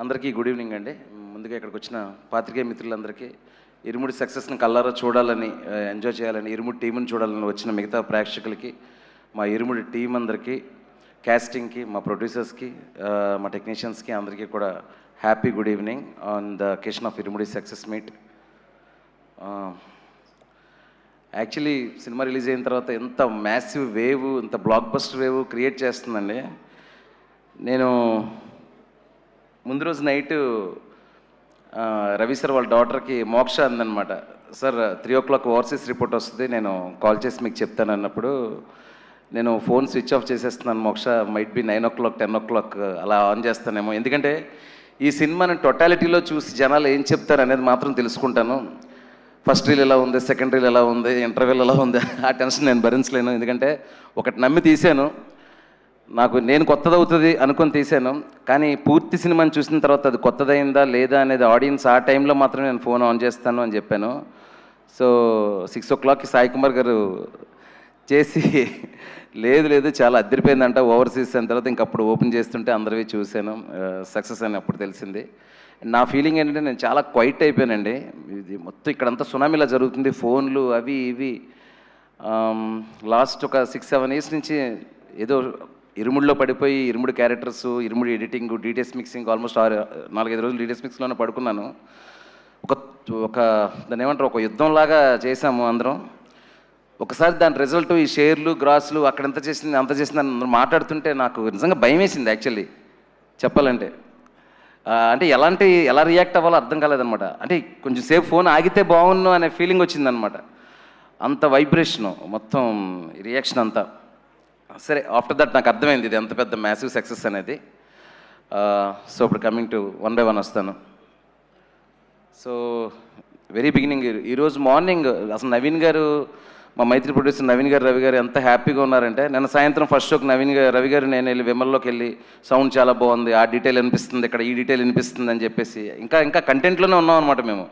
అందరికీ good evening అండి. ముందుగా ఇక్కడికి వచ్చిన పాత్రికేయ మిత్రులందరికీ ఇరుముడి సక్సెస్ని కల్లారా చూడాలని, ఎంజాయ్ చేయాలని, ఇరుముడి టీంని చూడాలని వచ్చిన మిగతా ప్రేక్షకులకి, మా ఇరుముడి టీం అందరికీ, క్యాస్టింగ్కి, మా ప్రొడ్యూసర్స్కి, మా టెక్నీషియన్స్కి అందరికీ కూడా happy good evening on the occasion of irumudi success meet. Actually cinema release అయిన తర్వాత ఎంత మ్యాసివ్ వేవ్, ఇంత బ్లాక్ బస్టర్ వేవ్ క్రియేట్ చేస్తుందండి. నేను ముందు రోజు నైటు రవి సార్ వాళ్ళ డాటర్కి మోక్ష అందనమాట, సార్ 3 o'clock ఓవర్సీస్ రిపోర్ట్ వస్తుంది, నేను కాల్ చేసి మీకు చెప్తాను అన్నప్పుడు నేను ఫోన్ స్విచ్ ఆఫ్ చేసేస్తున్నాను. మోక్ష మైట్ బి 9 o'clock 10 o'clock అలా ఆన్ చేస్తానేమో, ఎందుకంటే ఈ సినిమాని టోటాలిటీలో చూసి జనాలు ఏం చెప్తారు అనేది మాత్రం తెలుసుకుంటాను. ఫస్ట్ రీల్ ఎలా ఉంది, సెకండ్ రీల్ ఎలా ఉంది, ఇంటర్వ్యూల్ ఎలా ఉంది, ఆ టెన్షన్ నేను భరించలేను. ఎందుకంటే ఒకటి నమ్మి తీశాను, నేను కొత్తది అవుతుంది అనుకొని తీశాను, కానీ పూర్తి సినిమాని చూసిన తర్వాత అది కొత్తదైందా లేదా అనేది ఆడియన్స్ ఆ టైంలో మాత్రం నేను ఫోన్ ఆన్ చేస్తాను అని చెప్పాను. సో 6 o'clockకి సాయి కుమార్ గారు చేసి లేదు చాలా అద్దరిపోయిందంట ఓవర్సీస్ అయిన తర్వాత ఇంకప్పుడు ఓపెన్ చేస్తుంటే అందరివి చూశాను, సక్సెస్ అని అప్పుడు తెలిసింది. నా ఫీలింగ్ ఏంటంటే నేను చాలా క్వైట్ అయిపోయానండి. ఇది మొత్తం ఇక్కడంతా సునామీలా జరుగుతుంది, ఫోన్లు అవి ఇవి. లాస్ట్ ఒక 6-7 years నుంచి ఏదో ఇరుముడిలో పడిపోయి ఇరుముడి క్యారెక్టర్స్, ఇరుముడి ఎడిటింగ్, డీటెయిల్స్ మిక్సింగ్, ఆల్మోస్ట్ 4-5 రోజులు డీటెయిల్స్ మిక్స్లోనే పడుకున్నాను. ఒక దాన్ని ఏమంటారు, ఒక యుద్ధంలాగా చేశాము అందరం. ఒకసారి దాని రిజల్ట్ ఈ షేర్లు, గ్రాసులు, అక్కడ ఎంత చేసింది అంత చేసింది అని అందరూ మాట్లాడుతుంటే నాకు నిజంగా భయం వేసింది యాక్చువల్లీ చెప్పాలంటే. అంటే ఎలా రియాక్ట్ అవ్వాలో అర్థం కాలేదనమాట. అంటే కొంచెం సేపు ఫోన్ ఆగితే బాగుండు అనే ఫీలింగ్ వచ్చిందనమాట. అంత వైబ్రేషను మొత్తం రియాక్షన్ అంతా. సరే, ఆఫ్టర్ దట్ నాకు అర్థమైంది ఇది ఎంత పెద్ద మ్యాసివ్ సక్సెస్ అనేది. సో ఇప్పుడు కమింగ్ టు 1 by 1 వస్తాను. సో వెరీ బిగినింగ్, ఈరోజు మార్నింగ్ అసలు నవీన్ గారు, మా మైత్రి ప్రొడ్యూసర్ నవీన్ గారు, రవి గారు ఎంత హ్యాపీగా ఉన్నారంటే, నిన్న సాయంత్రం ఫస్ట్ షోకి రవి గారు నేను వెళ్ళి విమల్లోకి వెళ్ళి సౌండ్ చాలా బాగుంది, ఆ డీటెయిల్ అనిపిస్తుంది, ఇక్కడ ఈ డీటెయిల్ అనిపిస్తుంది అని చెప్పేసి ఇంకా కంటెంట్లోనే ఉన్నాం అనమాట మేము.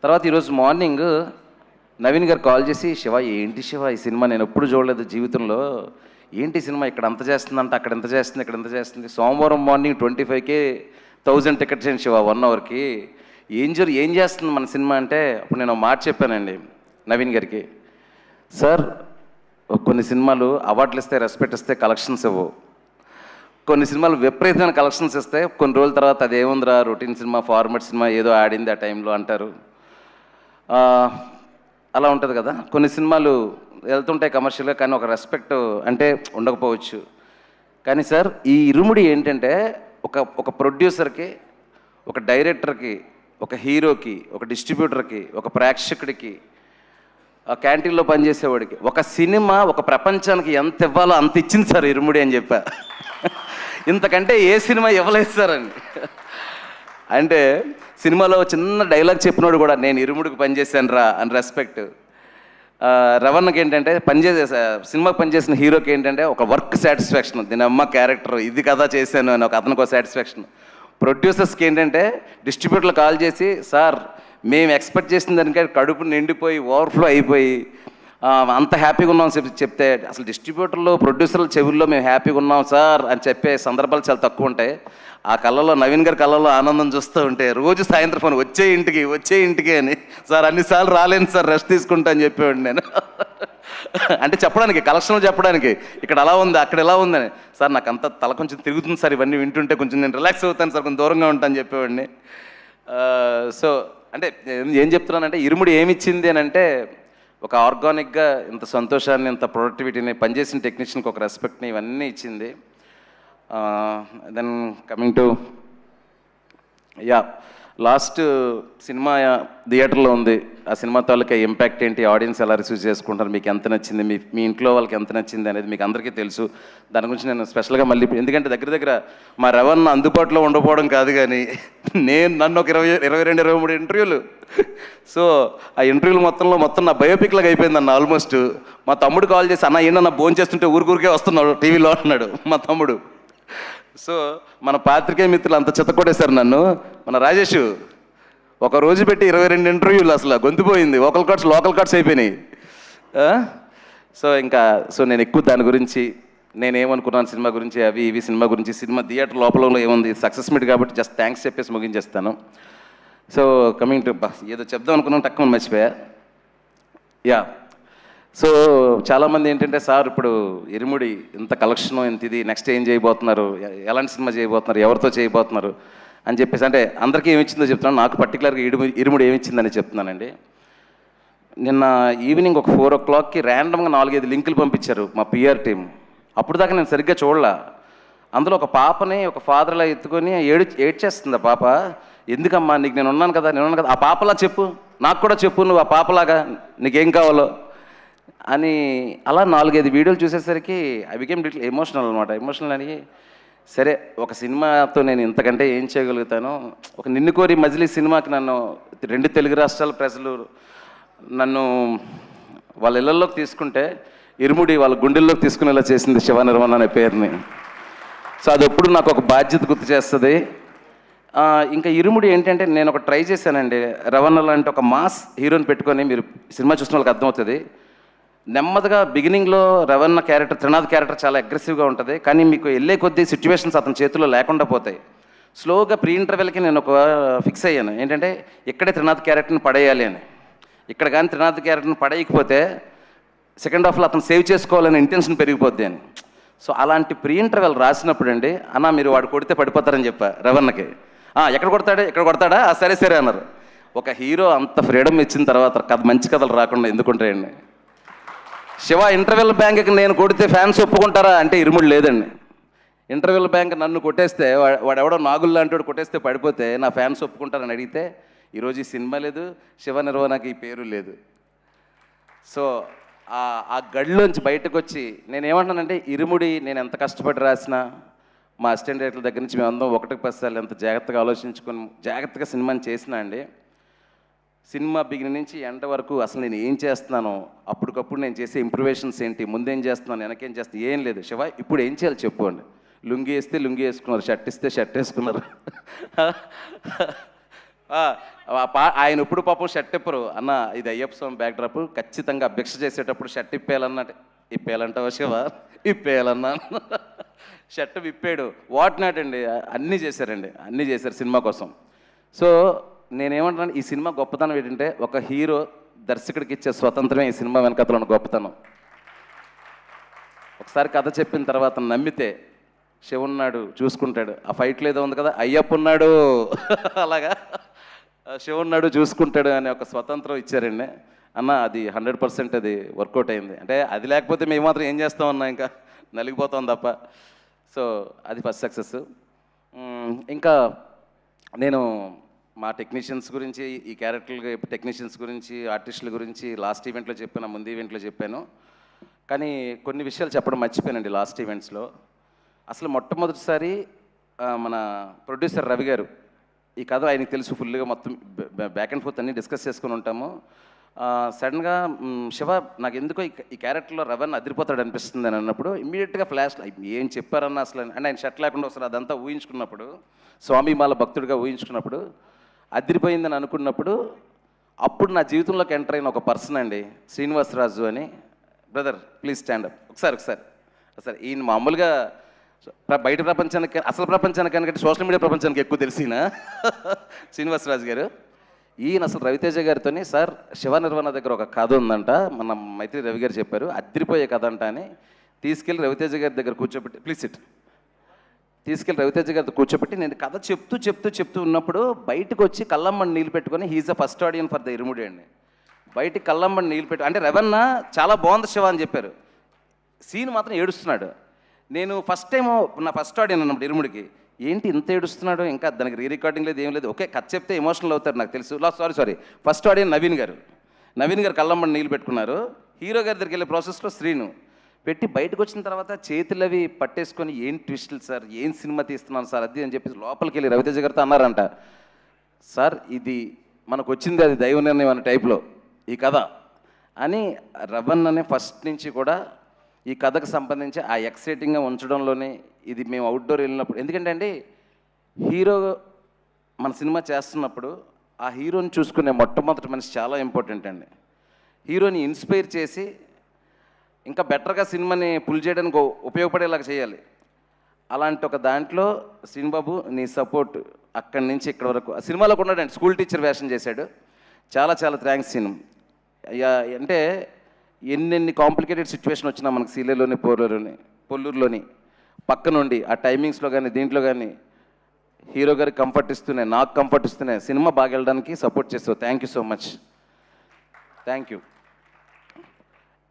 తర్వాత ఈరోజు మార్నింగ్ నవీన్ గారు కాల్ చేసి, శివ ఏంటి శివ ఈ సినిమా నేను ఎప్పుడు చూడలేదు జీవితంలో, ఏంటి సినిమా ఇక్కడ అంత చేస్తుందంట, అక్కడ ఎంత చేస్తుంది, ఇక్కడ ఎంత చేస్తుంది, సోమవారం మార్నింగ్ 25,000 టికెట్స్ అండి శివ 1 hourకి, ఏం చేస్తుంది మన సినిమా అంటే, అప్పుడు నేను మాట చెప్పానండి నవీన్ గారికి, సార్ కొన్ని సినిమాలు అవార్డులు ఇస్తే, రెస్పెక్ట్ ఇస్తే, కలెక్షన్స్ ఇవ్వవు, కొన్ని సినిమాలు విపరీతమైన కలెక్షన్స్ ఇస్తే కొన్ని రోజుల తర్వాత అది ఏముందిరా రొటీన్ సినిమా, ఫార్మాట్ సినిమా, ఏదో ఆడింది ఆ టైంలో అంటారు. అలా ఉంటుంది కదా, కొన్ని సినిమాలు వెళ్తుంటాయి కమర్షియల్గా, కానీ ఒక రెస్పెక్ట్ అంటే ఉండకపోవచ్చు. కానీ సార్ ఈ ఇరుముడి ఏంటంటే ఒక ప్రొడ్యూసర్కి, ఒక డైరెక్టర్కి, ఒక హీరోకి, ఒక డిస్ట్రిబ్యూటర్కి, ఒక ప్రేక్షకుడికి, క్యాంటీన్లో పనిచేసేవాడికి, ఒక సినిమా ఒక ప్రపంచానికి ఎంత ఇవ్వాలో అంత ఇచ్చింది సార్ ఇరుముడి అని చెప్పా. ఇంతకంటే ఏ సినిమా ఇవ్వలేదు సార్ అని. అంటే సినిమాలో చిన్న డైలాగ్ చెప్పినోడు కూడా నేను ఇరుముడికి పనిచేశాను రా అని రెస్పెక్ట్. రవణకి ఏంటంటే సినిమాకి పనిచేసిన హీరోకి ఏంటంటే ఒక వర్క్ సాటిస్ఫాక్షన్, దీని అమ్మ క్యారెక్టర్ ఇది కదా చేశాను అని అతనికి ఒక సాటిస్ఫాక్షన్. ప్రొడ్యూసర్స్కి ఏంటంటే డిస్ట్రిబ్యూటర్లు కాల్ చేసి, సార్ మేము ఎక్స్పెక్ట్ చేసిన దానికంటే కడుపు నిండిపోయి ఓవర్ఫ్లో అయిపోయి అంత హ్యాపీగా ఉన్నాం చెప్తే, అసలు డిస్ట్రిబ్యూటర్లు ప్రొడ్యూసర్ల చెవుల్లో మేము హ్యాపీగా ఉన్నాం సార్ అని చెప్పే సందర్భాలు చాలా తక్కువ ఉంటాయి. ఆ కళ్ళలో నవీన్ గారి కళ్ళలో ఆనందం చూస్తూ ఉంటే రోజు సాయంత్రం ఫోన్ వచ్చే ఇంటికి అని, సార్ అన్నిసార్లు రాలేను సార్ రెస్ట్ తీసుకుంటా అని చెప్పేవాడు నేను. అంటే చెప్పడానికి, కలెక్షన్లు చెప్పడానికి, ఇక్కడ అలా ఉంది అక్కడ ఎలా ఉందని, సార్ నాకు అంత తల కొంచెం తిరుగుతుంది సార్ ఇవన్నీ వింటుంటే, కొంచెం నేను రిలాక్స్ అవుతాను సార్, కొంచెం దూరంగా ఉంటాను చెప్పేవాడిని. సో అంటే ఏం చెప్తున్నానంటే ఇరుముడి ఏమిచ్చింది అని అంటే, ఒక ఆర్గానిక్గా ఇంత సంతోషాన్ని, ఇంత ప్రొడక్టివిటీని, పనిచేసిన టెక్నీషియన్కి ఒక రెస్పెక్ట్ని, ఇవన్నీ ఇచ్చింది. Then coming to last cinema థియేటర్లో ఉంది, ఆ సినిమా తాలూకా ఇంపాక్ట్ ఏంటి, ఆడియన్స్ ఎలా రిసీవ్ చేసుకుంటారు, మీకు ఎంత నచ్చింది, మీ ఇంట్లో వాళ్ళకి ఎంత నచ్చింది అనేది మీకు అందరికీ తెలుసు. దాని గురించి నేను స్పెషల్గా మళ్ళీ, ఎందుకంటే దగ్గర మా రవణ అందుబాటులో ఉండకపోవడం కాదు, కానీ నన్ను ఒక 22-23 ఇంటర్వ్యూలు, సో ఆ ఇంటర్వ్యూలు మొత్తం నా బయోపిక్ లాగా అయిపోయింది అన్న ఆల్మోస్ట్. మా తమ్ముడు కాల్ చేసి, అన్న ఏంటన్నా భోజనం చేస్తుంటే ఊరికే వస్తున్నాడు టీవీలో అన్నాడు మా తమ్ముడు. సో మన పాత్రికేయ మిత్రులు అంత చెత్తకొట్టేశారు నన్ను. మన రాజేష్ ఒక రోజు పెట్టి 22 ఇంటర్వ్యూలు, అసలు గొంతుపోయింది, లోకల్ కార్డ్స్ అయిపోయినాయి. సో నేను ఎక్కువ దాని గురించి నేనేమనుకున్నాను సినిమా గురించి, అవి ఇవి సినిమా గురించి, సినిమా థియేటర్ లోపల ఏముంది, సక్సెస్ మీట్ కాబట్టి జస్ట్ థ్యాంక్స్ చెప్పేసి ముగించేస్తాను. సో కమింగ్ టు ఏదో చెప్దాం అనుకున్నాను, తక్కువ మర్చిపోయా. యా, సో చాలామంది ఏంటంటే సార్ ఇప్పుడు ఇరుముడి ఇంత కలెక్షన్ ఇంత ఇది నెక్స్ట్ ఏం చేయబోతున్నారు, ఎలాంటి సినిమా చేయబోతున్నారు, ఎవరితో చేయబోతున్నారు అని చెప్పేసి, అంటే అందరికీ ఏమిచ్చిందో చెప్తున్నాను, నాకు పర్టికులర్గా ఇరుముడి ఏమిచ్చిందని చెప్తున్నానండి. నిన్న ఈవినింగ్ ఒక 4 o'clockకి ర్యాండమ్గా 4-5 లింకులు పంపించారు మా పిఆర్ టీం. అప్పుడు దాకా నేను సరిగ్గా చూడలా. అందులో ఒక పాపని ఒక ఫాదర్లా ఎత్తుకొని ఏడ్చేస్తుంది ఆ పాప. ఎందుకమ్మా, నీకు నేను ఉన్నాను కదా, ఆ పాపలా చెప్పు, నాకు కూడా చెప్పు, నువ్వు ఆ పాపలాగా నీకేం కావాలో అని. అలా 4-5 వీడియోలు చూసేసరికి ఐ బికేమ్ లిటిల్ ఎమోషనల్ అనమాట. ఎమోషనల్ అని సరే ఒక సినిమాతో నేను ఇంతకంటే ఏం చేయగలుగుతాను. ఒక నిన్ను కోరి మజిలీ సినిమాకి నన్ను 2 తెలుగు రాష్ట్రాల ప్రజలు నన్ను వాళ్ళ ఇళ్లలోకి తీసుకుంటే, ఇరుముడి వాళ్ళ గుండెల్లోకి తీసుకునేలా చేసింది శివ నిర్మణ అనే పేరుని. సో అది ఎప్పుడు నాకు ఒక బాధ్యత గుర్తు చేస్తుంది. ఇంకా ఇరుముడి ఏంటంటే నేను ఒక ట్రై చేశానండి. రవణ లాంటి ఒక మాస్ హీరోని పెట్టుకొని, మీరు సినిమా చూసిన వాళ్ళకి అర్థమవుతుంది, నెమ్మదిగా బిగినింగ్లో రవణ క్యారెక్టర్, త్రినాథ్ క్యారెక్టర్ చాలా అగ్రెసివ్గా ఉంటుంది, కానీ మీకు వెళ్ళే కొద్దీ సిచ్యువేషన్స్ అతని చేతుల్లో లేకుండా పోతాయి. స్లోగా ప్రీ ఇంటర్వెల్కి నేను ఒక ఫిక్స్ అయ్యాను, ఏంటంటే ఇక్కడే త్రినాథ్ క్యారెక్టర్ని పడేయాలి అని. ఇక్కడ కానీ త్రినాథ్ క్యారెక్టర్ని పడేయకపోతే సెకండ్ హాఫ్లో అతను సేవ్ చేసుకోవాలనే ఇంటెన్షన్ పెరిగిపోద్ది అని. సో అలాంటి ప్రీ ఇంటర్వెల్ రాసినప్పుడు అండి, అన్న మీరు వాడు కొడితే పడిపోతారని చెప్పా రవణకి. ఎక్కడ కొడతాడా సరే సరే అన్నారు. ఒక హీరో అంత ఫ్రీడమ్ ఇచ్చిన తర్వాత కథ మంచి కథలు రాకుండా ఎందుకుంటాయండి. శివ ఇంటర్వెల్ బ్యాంక్కి నేను కొడితే ఫ్యాన్స్ ఒప్పుకుంటారా అంటే ఇరుముడు లేదండి. ఇంటర్వెల్ బ్యాంక్ నన్ను కొట్టేస్తే, వాడెవడో నాగులు లాంటి వాడు కొట్టేస్తే పడిపోతే నా ఫ్యాన్స్ ఒప్పుకుంటారని అడిగితే ఈరోజు ఈ సినిమా లేదు, శివ నిర్వహణకి ఈ పేరు లేదు. సో ఆ గడిలోంచి బయటకు వచ్చి నేనేమంటానంటే, ఇరుముడి నేను ఎంత కష్టపడి రాసినా, మా అసిస్టెంట్ డైరెక్టర్ల దగ్గర నుంచి మేమందరం 1-10 సార్లు ఎంత జాగ్రత్తగా ఆలోచించుకొని జాగ్రత్తగా సినిమాని చేసినా అండి, సినిమా బిగినింగ్ నుంచి ఎండ్ వరకు అసలు నేను ఏం చేస్తున్నానో, అప్పటికప్పుడు నేను చేసే ఇంప్రూవేషన్స్ ఏంటి, ముందేం చేస్తున్నాను, వెనకేం చేస్తాను, ఏం లేదు. శివ ఇప్పుడు ఏం చేయాలి చెప్పు అండి. లుంగి వేస్తే లుంగి వేసుకున్నారు, షర్ట్ ఇస్తే షర్ట్ వేసుకున్నారు. ఆయన ఇప్పుడు పాపం షర్ట్ ఇప్పరు అన్న, ఇది అయ్యప్ప స్వామి బ్యాక్డ్రాప్, ఖచ్చితంగా అభ్యక్ష చేసేటప్పుడు షర్ట్ ఇప్పేయాలంటావా శివ, ఇప్పేయాలన్నా షర్ట్ విప్పాడు. వాట్ నాట్ అండి, అన్నీ చేశారు సినిమా కోసం. సో నేనేమంటున్నాను, ఈ సినిమా గొప్పతనం ఏంటంటే, ఒక హీరో దర్శకుడికి ఇచ్చే స్వతంత్రమే ఈ సినిమా వెనకథలో ఉన్న గొప్పతనం. ఒకసారి కథ చెప్పిన తర్వాత నమ్మితే శివ ఉన్నాడు చూసుకుంటాడు. ఆ ఫైట్లో ఏదో ఉంది కదా, అయ్యప్ప ఉన్నాడు అలాగా శివ ఉన్నాడు చూసుకుంటాడు అనే ఒక స్వతంత్రం ఇచ్చారండి అన్న. అది 100% అది వర్కౌట్ అయింది. అంటే అది లేకపోతే మేము మాత్రం ఏం చేస్తామన్నా, ఇంకా నలిగిపోతాం తప్ప. సో అది ఫస్ట్ సక్సెస్. ఇంకా నేను మా టెక్నీషియన్స్ గురించి, ఈ క్యారెక్టర్లు టెక్నీషియన్స్ గురించి, ఆర్టిస్టుల గురించి లాస్ట్ ఈవెంట్లో చెప్పాను, ముందు ఈవెంట్లో చెప్పాను. కానీ కొన్ని విషయాలు చెప్పడం మర్చిపోయానండి లాస్ట్ ఈవెంట్స్లో. అసలు మొట్టమొదటిసారి మన ప్రొడ్యూసర్ రవి గారు, ఈ కథ ఆయనకి తెలుసు ఫుల్గా, మొత్తం బ్యాక్ అండ్ ఫోర్త్ అన్నీ డిస్కస్ చేసుకుని ఉంటాము. సడన్గా శివ నాకు ఎందుకో ఈ క్యారెక్టర్లో రవణ అదిరిపోతాడు అనిపిస్తుంది అని అన్నప్పుడు ఇమ్మీడియట్గా ఫ్లాష్ ఏం చెప్పారన్న అసలు అంటే ఆయన షర్ట్ లేకుండా ఒకసారి అదంతా ఊహించుకున్నప్పుడు, స్వామిమాల భక్తుడిగా ఊహించుకున్నప్పుడు అదిరిపోయిందని అనుకున్నప్పుడు, అప్పుడు నా జీవితంలోకి ఎంటర్ అయిన ఒక పర్సన్ అండి శ్రీనివాసరాజు అని. Brother please stand up. ఒకసారి ఈయన మామూలుగా బయట ప్రపంచానికి, అసలు ప్రపంచానికి అంటే సోషల్ మీడియా ప్రపంచానికి ఎక్కువ తెలిసిన శ్రీనివాసరాజు గారు. ఈయన అసలు రవితేజ గారితో, సార్ శివ నిర్వహణ దగ్గర ఒక కథ ఉందంట, మన మైత్రి రవి గారు చెప్పారు, అదిరిపోయే కథ అంట అని తీసుకెళ్ళి రవితేజ గారి దగ్గర కూర్చోబెట్టి, ప్లీజ్ సిట్, తీసుకెళ్ళి రవితేజ గారితో కూర్చోబెట్టి నేను కథ చెప్తూ ఉన్నప్పుడు బయటకు వచ్చి కళ్ళమ్మని నీళ్ళు పెట్టుకొని, he's the first audience for the Irumudi అండి. బయటికి కళ్ళమ్మని నీళ్ళు పెట్టు అంటే రవణ చాలా బాగుంది శివ అని చెప్పారు, సీన్ మాత్రం ఏడుస్తున్నాడు. నేను ఫస్ట్ టైం నా ఫస్ట్ ఆడియన్ అన్నప్పుడు ఇరుముడికి, ఏంటి ఇంత ఏడుస్తున్నాడు, ఇంకా దానికి రీ రికార్డింగ్ లేదు ఏం లేదు, ఓకే కథ చెప్తే ఎమోషనల్ అవుతారు నాకు తెలుసు. సారీ ఫస్ట్ ఆడియన్ నవీన్ గారు కళ్ళమ్మని నీళ్ళు పెట్టుకున్నారు. హీరో గారి దగ్గరికి వెళ్ళే ప్రాసెస్లో శ్రీను పెట్టి బయటకు వచ్చిన తర్వాత చేతులు అవి పట్టేసుకొని, ఏం ట్విస్టులు సార్, ఏం సినిమా తీస్తున్నాను సార్ అది అని చెప్పేసి లోపలికి వెళ్ళి రవితేజ గారితో అన్నారంట, సార్ ఇది మనకు వచ్చింది అది దైవ నిర్ణయం అనే టైప్లో ఈ కథ అని. రవణ్ అనే ఫస్ట్ నుంచి కూడా ఈ కథకు సంబంధించి ఆ ఎక్సైటింగ్గా ఉంచడంలోనే, ఇది మేము అవుట్డోర్ వెళ్ళినప్పుడు, ఎందుకంటే అండి హీరో మన సినిమా చేస్తున్నప్పుడు ఆ హీరోని చూసుకునే మొట్టమొదటి మనిషి చాలా ఇంపార్టెంట్ అండి. హీరోని ఇన్స్పైర్ చేసి ఇంకా బెటర్గా సినిమాని పుల్ చేయడానికి ఉపయోగపడేలాగా చేయాలి. అలాంటి ఒక దాంట్లో శ్రీనుబాబు నీ సపోర్ట్ అక్కడి నుంచి ఇక్కడ వరకు ఆ సినిమాలో ఉన్నాడండి, స్కూల్ టీచర్ వేషం చేశాడు. చాలా చాలా థ్యాంక్స్ సీను. అంటే ఎన్నెన్ని కాంప్లికేటెడ్ సిచ్యువేషన్ వచ్చినా మనకు సీలేలోని పొల్లూరులోని పక్క నుండి ఆ టైమింగ్స్లో కానీ దీంట్లో కానీ హీరో గారికి కంఫర్ట్ ఇస్తూనే నాకు కంఫర్ట్ ఇస్తూనే సినిమా బాగా వెళ్ళడానికి సపోర్ట్ చేస్తావు. Thank you so much, thank you.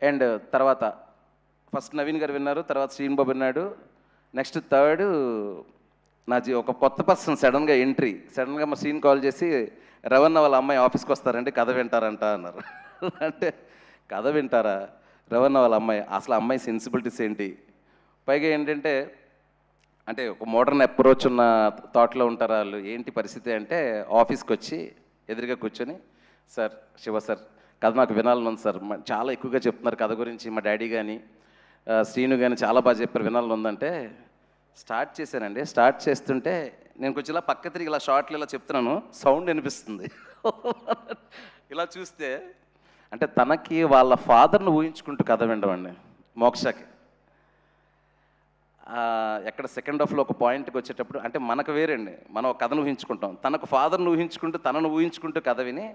And తర్వాత ఫస్ట్ నవీన్ గారు విన్నారు, తర్వాత శ్రీనుబాబు విన్నాడు. నెక్స్ట్ థర్డ్ ఒక కొత్త పర్సన్ సడన్గా ఎంట్రీ. సడన్గా మా సీన్ కాల్ చేసి రవణ వాళ్ళ అమ్మాయి ఆఫీస్కి వస్తారంటే కథ వింటారంట అన్నారు. అంటే కథ వింటారా? రవణ వాళ్ళ అమ్మాయి, అసలు అమ్మాయి సెన్సిబిలిటీస్ ఏంటి? పైగా ఏంటంటే అంటే ఒక మోడర్న్ అప్రోచ్ ఉన్న థాట్లో ఉంటారు వాళ్ళు. ఏంటి పరిస్థితి అంటే ఆఫీస్కి వచ్చి ఎదురుగా కూర్చొని, సార్ శివ సార్ కథ నాకు వినాలని ఉంది సార్, చాలా ఎక్కువగా చెప్తున్నారు కథ గురించి, మా డాడీ కానీ శ్రీను కానీ చాలా బాగా చెప్పారు, వినాలని ఉందంటే స్టార్ట్ చేశానండి. స్టార్ట్ చేస్తుంటే నేను కొంచెం ఇలా పక్క తిరిగి ఇలా షార్ట్లు ఇలా చెప్తున్నాను, సౌండ్ వినిపిస్తుంది. ఇలా చూస్తే అంటే తనకి వాళ్ళ ఫాదర్ని ఊహించుకుంటూ కథ వినడం మోక్షకి. ఎక్కడ సెకండ్ హాఫ్లో ఒక పాయింట్కి వచ్చేటప్పుడు అంటే మనకు వేరండి, మనం ఒక కథను ఊహించుకుంటాం, తనకు ఫాదర్ని ఊహించుకుంటూ తనను ఊహించుకుంటూ కథ విని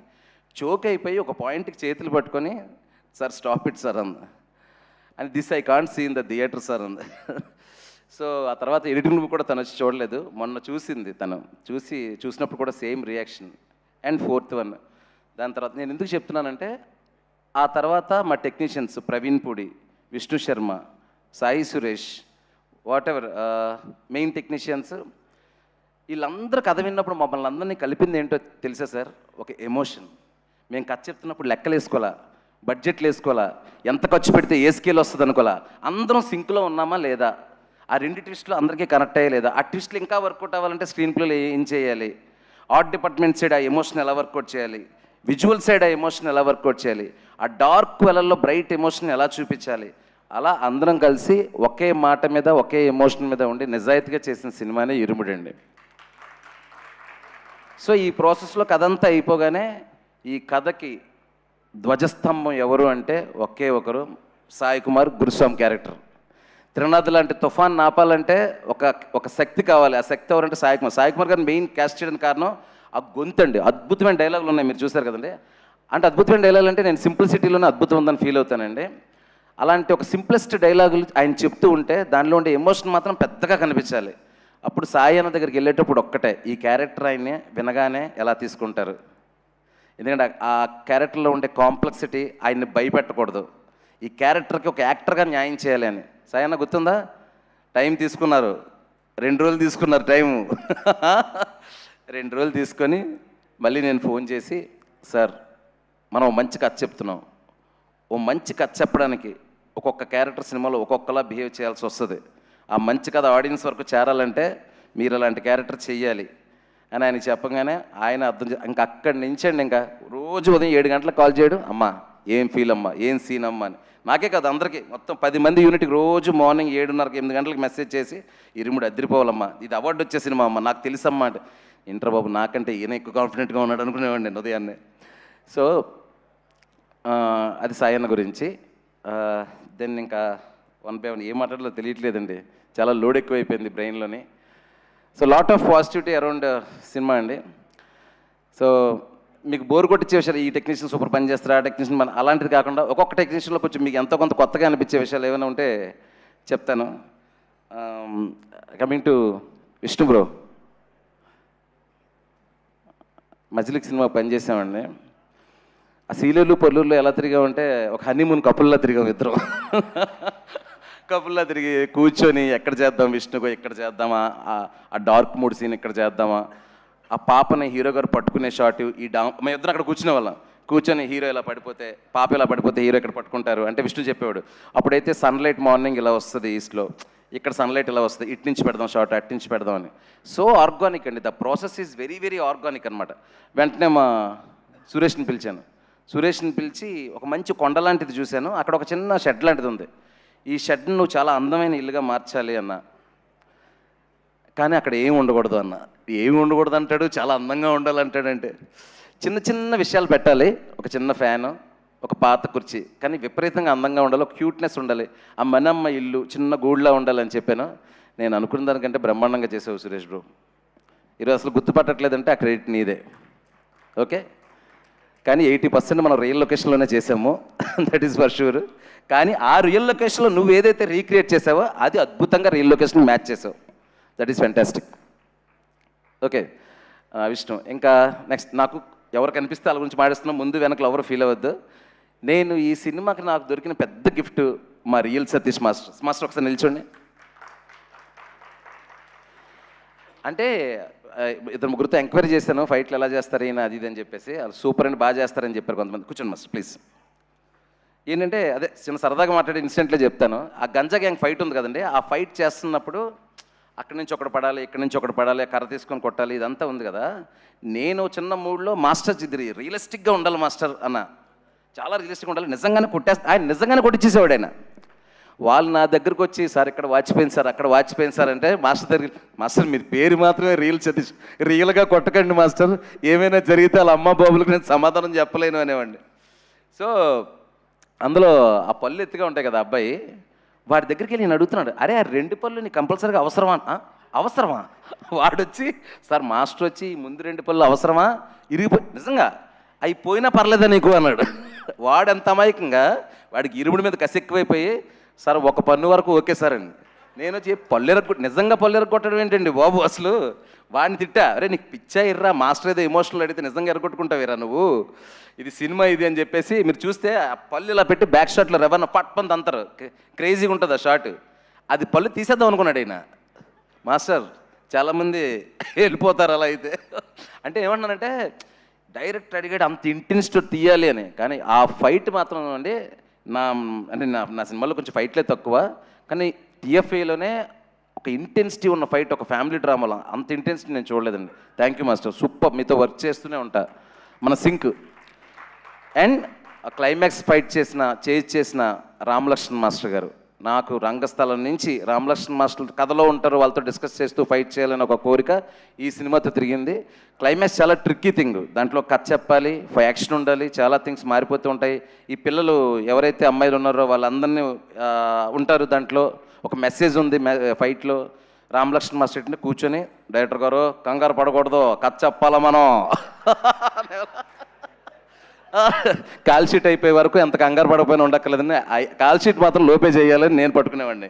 చోక్ అయిపోయి ఒక పాయింట్కి చేతులు పట్టుకొని, సార్ స్టాప్ ఇట్ సార్ అంది. And this I can't see in the theatre sir అంది. సో ఆ తర్వాత ఎడిటింగ్ కూడా తను వచ్చి చూడలేదు, మొన్న చూసింది. తను చూసినప్పుడు కూడా same reaction. And fourth one, దాని తర్వాత నేను ఎందుకు చెప్తున్నానంటే ఆ తర్వాత మా technicians Praveen Pudi, Vishnu Sharma, Sai Suresh, what ever main technicians, వీళ్ళందరూ కథ విన్నప్పుడు మమ్మల్ని అందరినీ కలిపింది ఏంటో తెలుసా సార్? ఒక ఎమోషన్. మేము కథ చెప్తున్నప్పుడు లెక్కలు వేసుకోవాలా, బడ్జెట్లు వేసుకోవాలా, ఎంత ఖర్చు పెడితే ఏ స్కేల్ వస్తుంది అనుకోవాలా, అందరం సింక్లో ఉన్నామా లేదా, ఆ రెండు ట్విస్టులు అందరికీ కనెక్ట్ అయ్యే లేదా, ఆ ట్విస్టులు ఇంకా వర్కౌట్ అవ్వాలంటే స్క్రీన్ ప్లేలో ఏం చేయాలి, ఆర్ట్ డిపార్ట్మెంట్ సైడ్ ఆ ఎమోషన్ ఎలా వర్కౌట్ చేయాలి, విజువల్ సైడ్ ఆ ఎమోషన్ ఎలా వర్కౌట్ చేయాలి, ఆ డార్క్ వెలల్లో బ్రైట్ ఎమోషన్ ఎలా చూపించాలి, అలా అందరం కలిసి ఒకే మాట మీద ఒకే ఎమోషన్ మీద ఉండి నిజాయితీగా చేసిన సినిమానే ఇరుముడండి. సో ఈ ప్రాసెస్లో కథ అంతా అయిపోగానే ఈ కథకి ధ్వజస్తంభం ఎవరు అంటే ఒకే ఒకరు, సాయి కుమార్ గురుస్వామి క్యారెక్టర్. త్రినాథ్ లాంటి తుఫాన్ నాపాలంటే ఒక శక్తి కావాలి. ఆ శక్తి ఎవరంటే సాయి కుమార్. సాయి కుమార్ గారిని మెయిన్ క్యాస్ట్ చేయడానికి కారణం ఆ గొంతండి. అద్భుతమైన డైలాగులు ఉన్నాయి, మీరు చూశారు కదండి. అంటే అద్భుతమైన డైలాగులు అంటే నేను సింప్లిసిటీలోనే అద్భుతం ఉందని ఫీల్ అవుతానండి. అలాంటి ఒక సింప్లెస్ట్ డైలాగులు ఆయన చెప్తూ ఉంటే దానిలో ఉండే ఎమోషన్ మాత్రం పెద్దగా కనిపించాలి. అప్పుడు సాయి అన్న దగ్గరికి వెళ్ళేటప్పుడు ఒక్కటే, ఈ క్యారెక్టర్ ఆయన్ని వినగానే ఎలా తీసుకుంటారు, ఎందుకంటే ఆ క్యారెక్టర్లో ఉండే కాంప్లెక్సిటీ ఆయన్ని భయపెట్టకూడదు, ఈ క్యారెక్టర్కి ఒక యాక్టర్గా న్యాయం చేయాలి అని. సాయి అన్న గుర్తుందా? టైం తీసుకున్నారు, 2 రోజులు తీసుకున్నారు టైము. 2 రోజులు తీసుకొని మళ్ళీ నేను ఫోన్ చేసి, సార్ మనం మంచి కథ చెప్తున్నాం, ఓ మంచి కథ చెప్పడానికి ఒక్కొక్క క్యారెక్టర్ సినిమాలో ఒక్కొక్కలా బిహేవ్ చేయాల్సి వస్తుంది, ఆ మంచి కథ ఆడియన్స్ వరకు చేరాలంటే మీరు అలాంటి క్యారెక్టర్ చెయ్యాలి అని ఆయన చెప్పగానే ఆయన ఇంకా అక్కడి నుంచి అండి ఇంకా రోజు ఉదయం 7 గంటలకు కాల్ చేయడు, అమ్మా ఏం ఫీల్ అమ్మా, ఏం సీన్ అమ్మా అని. నాకే కాదు అందరికీ, మొత్తం 10 మంది యూనిట్కి రోజు మార్నింగ్ 7:30 8 గంటలకు మెసేజ్ చేసి, ఇరుముడు అద్దరిపోవాలమ్మా, ఇది అవార్డు వచ్చే సినిమా అమ్మ, నాకు తెలుసమ్మా అంటే, ఇంటర్ బాబు నాకంటే ఈయన ఎక్కువ కాన్ఫిడెంట్గా ఉన్నాడు అనుకునేవాడిని నేను ఉదయాన్నే. సో అది సాయి అన్న గురించి. దెన్ ఇంకా 1 by 1 ఏం మాట్లాడాలో తెలియట్లేదండి, చాలా లోడ్ ఎక్కువైపోయింది బ్రెయిన్లోని. So lot of positivity around cinema అండి. సో మీకు బోర్ కొట్టించే విషయాలు, ఈ టెక్నీషియన్ సూపర్ పని చేస్తారు, ఆ టెక్నీషియన్ మన అలాంటిది కాకుండా ఒక్కొక్క టెక్నీషియన్లో కొంచెం మీకు ఎంతో కొంత కొత్తగా అనిపించే విషయాలు ఏమైనా ఉంటే చెప్తాను. కమింగ్ టు విష్ణు బ్రో, మజిలిక్ సినిమా పనిచేసామండి. ఆ సీలేరు పొల్లూరులో ఎలా తిరిగామంటే ఒక హనీమూన్ కపుల్లా తిరిగాం ఇద్దరం. కపుల్లా తిరిగి కూర్చొని ఎక్కడ చేద్దాం విష్ణుగో, ఇక్కడ చేద్దామా, ఆ డార్క్ మూడ్ సీన్ ఇక్కడ చేద్దామా, ఆ పాపని హీరో గారు పట్టుకునే షాట్, మేము ఇద్దరు అక్కడ కూర్చునే వాళ్ళం. కూర్చొని హీరో ఇలా పడిపోతే, పాప ఇలా పడిపోతే హీరో ఇక్కడ పట్టుకుంటారు అంటే విష్ణు చెప్పేవాడు. అప్పుడైతే సన్లైట్ మార్నింగ్ ఇలా వస్తుంది ఈస్ట్లో, ఇక్కడ సన్లైట్ ఇలా వస్తుంది, ఇటు నుంచి పెడదాం షార్ట్, అటు నుంచి పెడదాం అని. సో ఆర్గానిక్ అండి, the process is very very organic అనమాట. వెంటనే మా సురేష్ని పిలిచాను. సురేష్ని పిలిచి ఒక మంచి కొండ లాంటిది చూశాను, అక్కడ ఒక చిన్న షెడ్ లాంటిది ఉంది, ఈ షెడ్ని నువ్వు చాలా అందమైన ఇల్లుగా మార్చాలి అన్న. కానీ అక్కడ ఏమి ఉండకూడదు అన్న. ఏమి ఉండకూడదు అంటాడు, చాలా అందంగా ఉండాలంటాడంటే చిన్న చిన్న విషయాలు పెట్టాలి, ఒక చిన్న ఫ్యాను, ఒక పాత కుర్చీ, కానీ విపరీతంగా అందంగా ఉండాలి, ఒక క్యూట్నెస్ ఉండాలి, ఆ మనమ్మ ఇల్లు చిన్న గూడులా ఉండాలని చెప్పాను. నేను అనుకున్న దానికంటే బ్రహ్మాండంగా చేసావు సురేష్ బ్రో. ఈరోజు అసలు గుర్తుపట్టట్లేదంటే ఆ క్రెడిట్ నీదే. ఓకే, కానీ 80% మనం రియల్ లొకేషన్లోనే చేసాము, దట్ ఈస్ ఫర్ షూర్. కానీ ఆ రియల్ లొకేషన్లో నువ్వు ఏదైతే రీక్రియేట్ చేసావో అది అద్భుతంగా రియల్ లొకేషన్ మ్యాచ్ చేసావు. That is fantastic. Okay Vishnu, ఇంకా నెక్స్ట్ నాకు ఎవరు కనిపిస్తే వాళ్ళ గురించి మాట్లాడుతున్నా, ముందు వెనకలు ఎవరు ఫీల్ అవ్వద్దు. నేను ఈ సినిమాకి నాకు దొరికిన పెద్ద గిఫ్ట్ మా రియల్ సతీష్ మాస్టర్. మాస్టర్ ఒకసారి నిల్చోండి. అంటే ఇద్దరు ముగ్గురితో ఎంక్వైరీ చేశాను, ఫైట్లు ఎలా చేస్తారు ఈయన అది ఇది అని చెప్పేసి. వాళ్ళు సూపర్ అండ్ బాగా చేస్తారని చెప్పారు కొంతమంది. కూర్చోండి మాస్టర్ ప్లీజ్. ఏంటంటే అదే చిన్న సరదాగా మాట్లాడే ఇన్సిడెంట్లో చెప్తాను. ఆ గంజా గ్యాంగ్ ఫైట్ ఉంది కదండి, ఆ ఫైట్ చేస్తున్నప్పుడు అక్కడి నుంచి ఒకటి పడాలి, ఇక్కడి నుంచి ఒకటి పడాలి, కర్ర తీసుకొని కొట్టాలి, ఇదంతా ఉంది కదా. నేను చిన్న మూడ్లో మాస్టర్ ఇది రియలిస్టిక్గా ఉండాలి మాస్టర్ అన్న, చాలా రియలిస్టిక్గా ఉండాలి, నిజంగానే ఆయన నిజంగానే కొట్టించేసేవాడు ఆయన. వాళ్ళు నా దగ్గరకు వచ్చి సార్ ఇక్కడ వాచిపోయింది సార్, అక్కడ వాచిపోయింది సార్ అంటే మాస్టర్ దగ్గర, మాస్టర్ మీరు పేరు మాత్రమే రియల్ సతీష్, రియల్గా కొట్టకండి మాస్టర్, ఏమైనా జరిగితే వాళ్ళ అమ్మ బాబులకు నేను సమాధానం చెప్పలేను అనేవాడిని. సో అందులో ఆ పళ్ళు ఎత్తుగా ఉంటాయి కదా అబ్బాయి, వాడి దగ్గరికి వెళ్ళి నేను అడుగుతున్నాడు, అరే ఆ 2 పళ్ళు నీకు కంపల్సరీగా అవసరమా? అవసరమా? వాడొచ్చి సార్ మాస్టర్ వచ్చి ముందు 2 పళ్ళు అవసరమా, ఇరిగిపోయి నిజంగా అవి పోయినా పర్లేదా నీకు అన్నాడు. వాడంత అమాయకంగా, వాడికి ఇరుముడి మీద కసి ఎక్కువైపోయి సార్ 1 పన్ను వరకు ఓకే సార్ అండి. నేను వచ్చి నిజంగా పళ్ళు ఎరగొట్టడం ఏంటండి బాబు అసలు. వాడిని తిట్టా, అరే నీకు పిచ్చా ఇర్రా, మాస్టర్ ఏదో ఎమోషనల్ అడిగితే నిజంగా ఎరగొట్టుకుంటావేరా నువ్వు, ఇది సినిమా ఇది అని చెప్పేసి. మీరు చూస్తే ఆ పళ్ళు ఇలా పెట్టి బ్యాక్ షాట్లో రెవెన్ పట్పంది అంటారు, క్రేజీగా ఉంటుంది ఆ షాట్. అది పళ్ళు తీసేద్దాం అనుకున్నాడు ఆయన. మాస్టర్ చాలామంది వెళ్ళిపోతారు అలా అయితే. అంటే ఏమన్నానంటే డైరెక్ట్ అడిగాడు అంత ఇంటెన్సిటీ తీయాలి అని, కానీ ఆ ఫైట్ మాత్రం అండి నా సినిమాలో కొంచెం ఫైట్లే తక్కువ, కానీ టీఎఫ్ఏలోనే ఒక ఇంటెన్సిటీ ఉన్న ఫైట్, ఒక ఫ్యామిలీ డ్రామాలో అంత ఇంటెన్సిటీ నేను చూడలేదండి. థ్యాంక్ యూ మాస్టర్, సూపర్, మీతో వర్క్ చేస్తూనే ఉంటా, మన సింక్. అండ్ క్లైమాక్స్ ఫైట్ చేసిన రామలక్ష్మణ్ మాస్టర్ గారు, నాకు రంగస్థలం నుంచి రామలక్ష్మణ్ మాస్టర్ కథలో ఉంటారు, వాళ్ళతో డిస్కస్ చేస్తూ ఫైట్ చేయాలని ఒక కోరిక ఈ సినిమాతో తిరిగింది. క్లైమాక్స్ చాలా ట్రిక్కీ థింగ్, దాంట్లో కథ చెప్పాలి, యాక్షన్ ఉండాలి, చాలా థింగ్స్ మారిపోతూ ఉంటాయి. ఈ పిల్లలు ఎవరైతే అమ్మాయిలు ఉన్నారో వాళ్ళందరినీ ఉంటారు, దాంట్లో ఒక మెసేజ్ ఉంది ఫైట్లో. రామలక్ష్మణ్ మాస్టర్ అంటే కూర్చొని డైరెక్టర్ గారు కంగారు పడకూడదు, కథ చెప్పాలా మనం, కాల్ షీట్ అయిపోయే వరకు ఎంత కంగారు పడకపోయినా ఉండక్కర్లేదని, కాల్ షీట్ మాత్రం లోపే చేయాలని నేను పట్టుకునేవాడిని.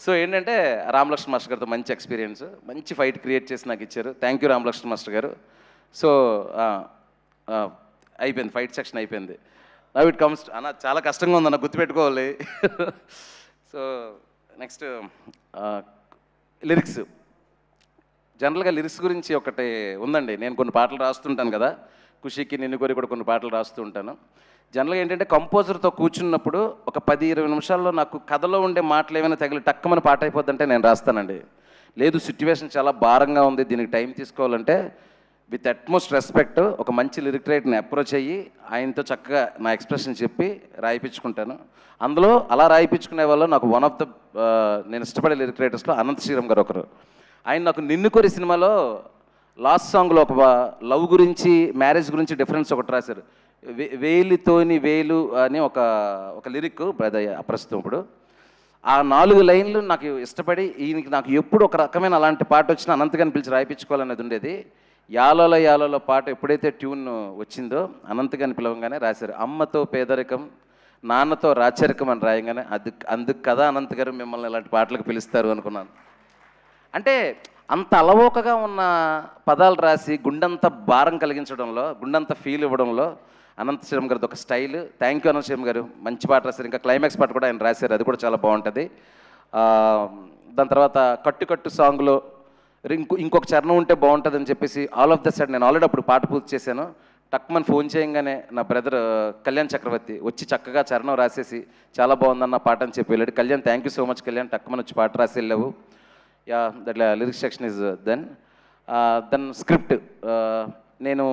సో ఏంటంటే రామలక్ష్మణ్ మాస్టర్ గారితో మంచి ఎక్స్పీరియన్స్, మంచి ఫైట్ క్రియేట్ చేసి నాకు ఇచ్చారు. థ్యాంక్ యూ రామలక్ష్మణ్ మాస్టర్ గారు. సో అయిపోయింది, ఫైట్ సెక్షన్ అయిపోయింది. నవ్ ఇట్ కమ్స్ అన్న, చాలా కష్టంగా ఉందన్న, గుర్తుపెట్టుకోవాలి. So next lyrics. జనరల్గా లిరిక్స్ గురించి ఒకటి ఉందండి, నేను కొన్ని పాటలు రాస్తుంటాను కదా, ఖుషీకి నిన్ను కోరి కూడా కొన్ని పాటలు రాస్తూ ఉంటాను. జనరల్గా ఏంటంటే కంపోజర్తో కూర్చున్నప్పుడు ఒక 10-20 నిమిషాల్లో నాకు కథలో ఉండే మాటలు ఏమైనా తగిలి టక్కమని పాట అయిపోద్దంటే నేను రాస్తానండి. లేదు సిచ్యువేషన్ చాలా భారంగా ఉంది, దీనికి టైం తీసుకోవాలంటే విత్ అట్మోస్ట్ రెస్పెక్ట్ ఒక మంచి లిరిక్ రైటర్ని అప్రోచ్ అయ్యి ఆయనతో చక్కగా నా ఎక్స్ప్రెషన్ చెప్పి రాయిపించుకుంటాను. అందులో అలా రాయిపించుకునే వాళ్ళు నాకు వన్ ఆఫ్ ద నేను ఇష్టపడే లిరిక్ రైటర్స్లో అనంత శ్రీరామ్ గారు ఒకరు. ఆయన నాకు నిన్ను కోరి సినిమాలో లాస్ట్ సాంగ్లో ఒక లవ్ గురించి, మ్యారేజ్ గురించి డిఫరెన్స్ ఒకటి రాశారు. వేలితోని వేలు అని ఒక లిరిక్ ప్రస్తుతం ఇప్పుడు. ఆ 4 లైన్లు నాకు ఇష్టపడి ఈయనకి నాకు ఎప్పుడు ఒక రకమైన అలాంటి పాట వచ్చినా అనంతగాని పిలిచి రాయిపించుకోవాలనేది ఉండేది. యాలలో పాట ఎప్పుడైతే ట్యూన్ వచ్చిందో అనంతగాని పిలవంగానే రాశారు. అమ్మతో పేదరికం, నాన్నతో రాచరికం అని రాయంగానే అందుకు కదా అనంత్ గారు మిమ్మల్ని ఇలాంటి పాటలకు పిలుస్తారు అనుకున్నాను. అంటే అంత అలవోకగా ఉన్న పదాలు రాసి గుండంత భారం కలిగించడంలో, గుండంత ఫీల్ ఇవ్వడంలో అనంత శ్రీరామ్ గారిది ఒక style. Thank you Anantha Sriram గారు, మంచి పాట రాశారు. ఇంకా క్లైమాక్స్ పాట కూడా ఆయన రాశారు, అది కూడా చాలా బాగుంటుంది. దాని తర్వాత కట్టు సాంగ్లో ఇంకొక చరణం ఉంటే బాగుంటుందని చెప్పేసి ఆల్ ఆఫ్ ద సైడ్ నేను ఆల్రెడీ అప్పుడు పాట పూర్తి చేశాను. టక్మని ఫోన్ చేయంగానే నా బ్రదర్ కళ్యాణ్ చక్రవర్తి వచ్చి చక్కగా చరణం రాసేసి చాలా బాగుందన్న పాట అని చెప్పి వెళ్ళాడు. Kalyan thank you so much Kalyan, టక్మని వచ్చి పాట రాసి వెళ్ళావు. Yeah that lyrics section is then script. నేను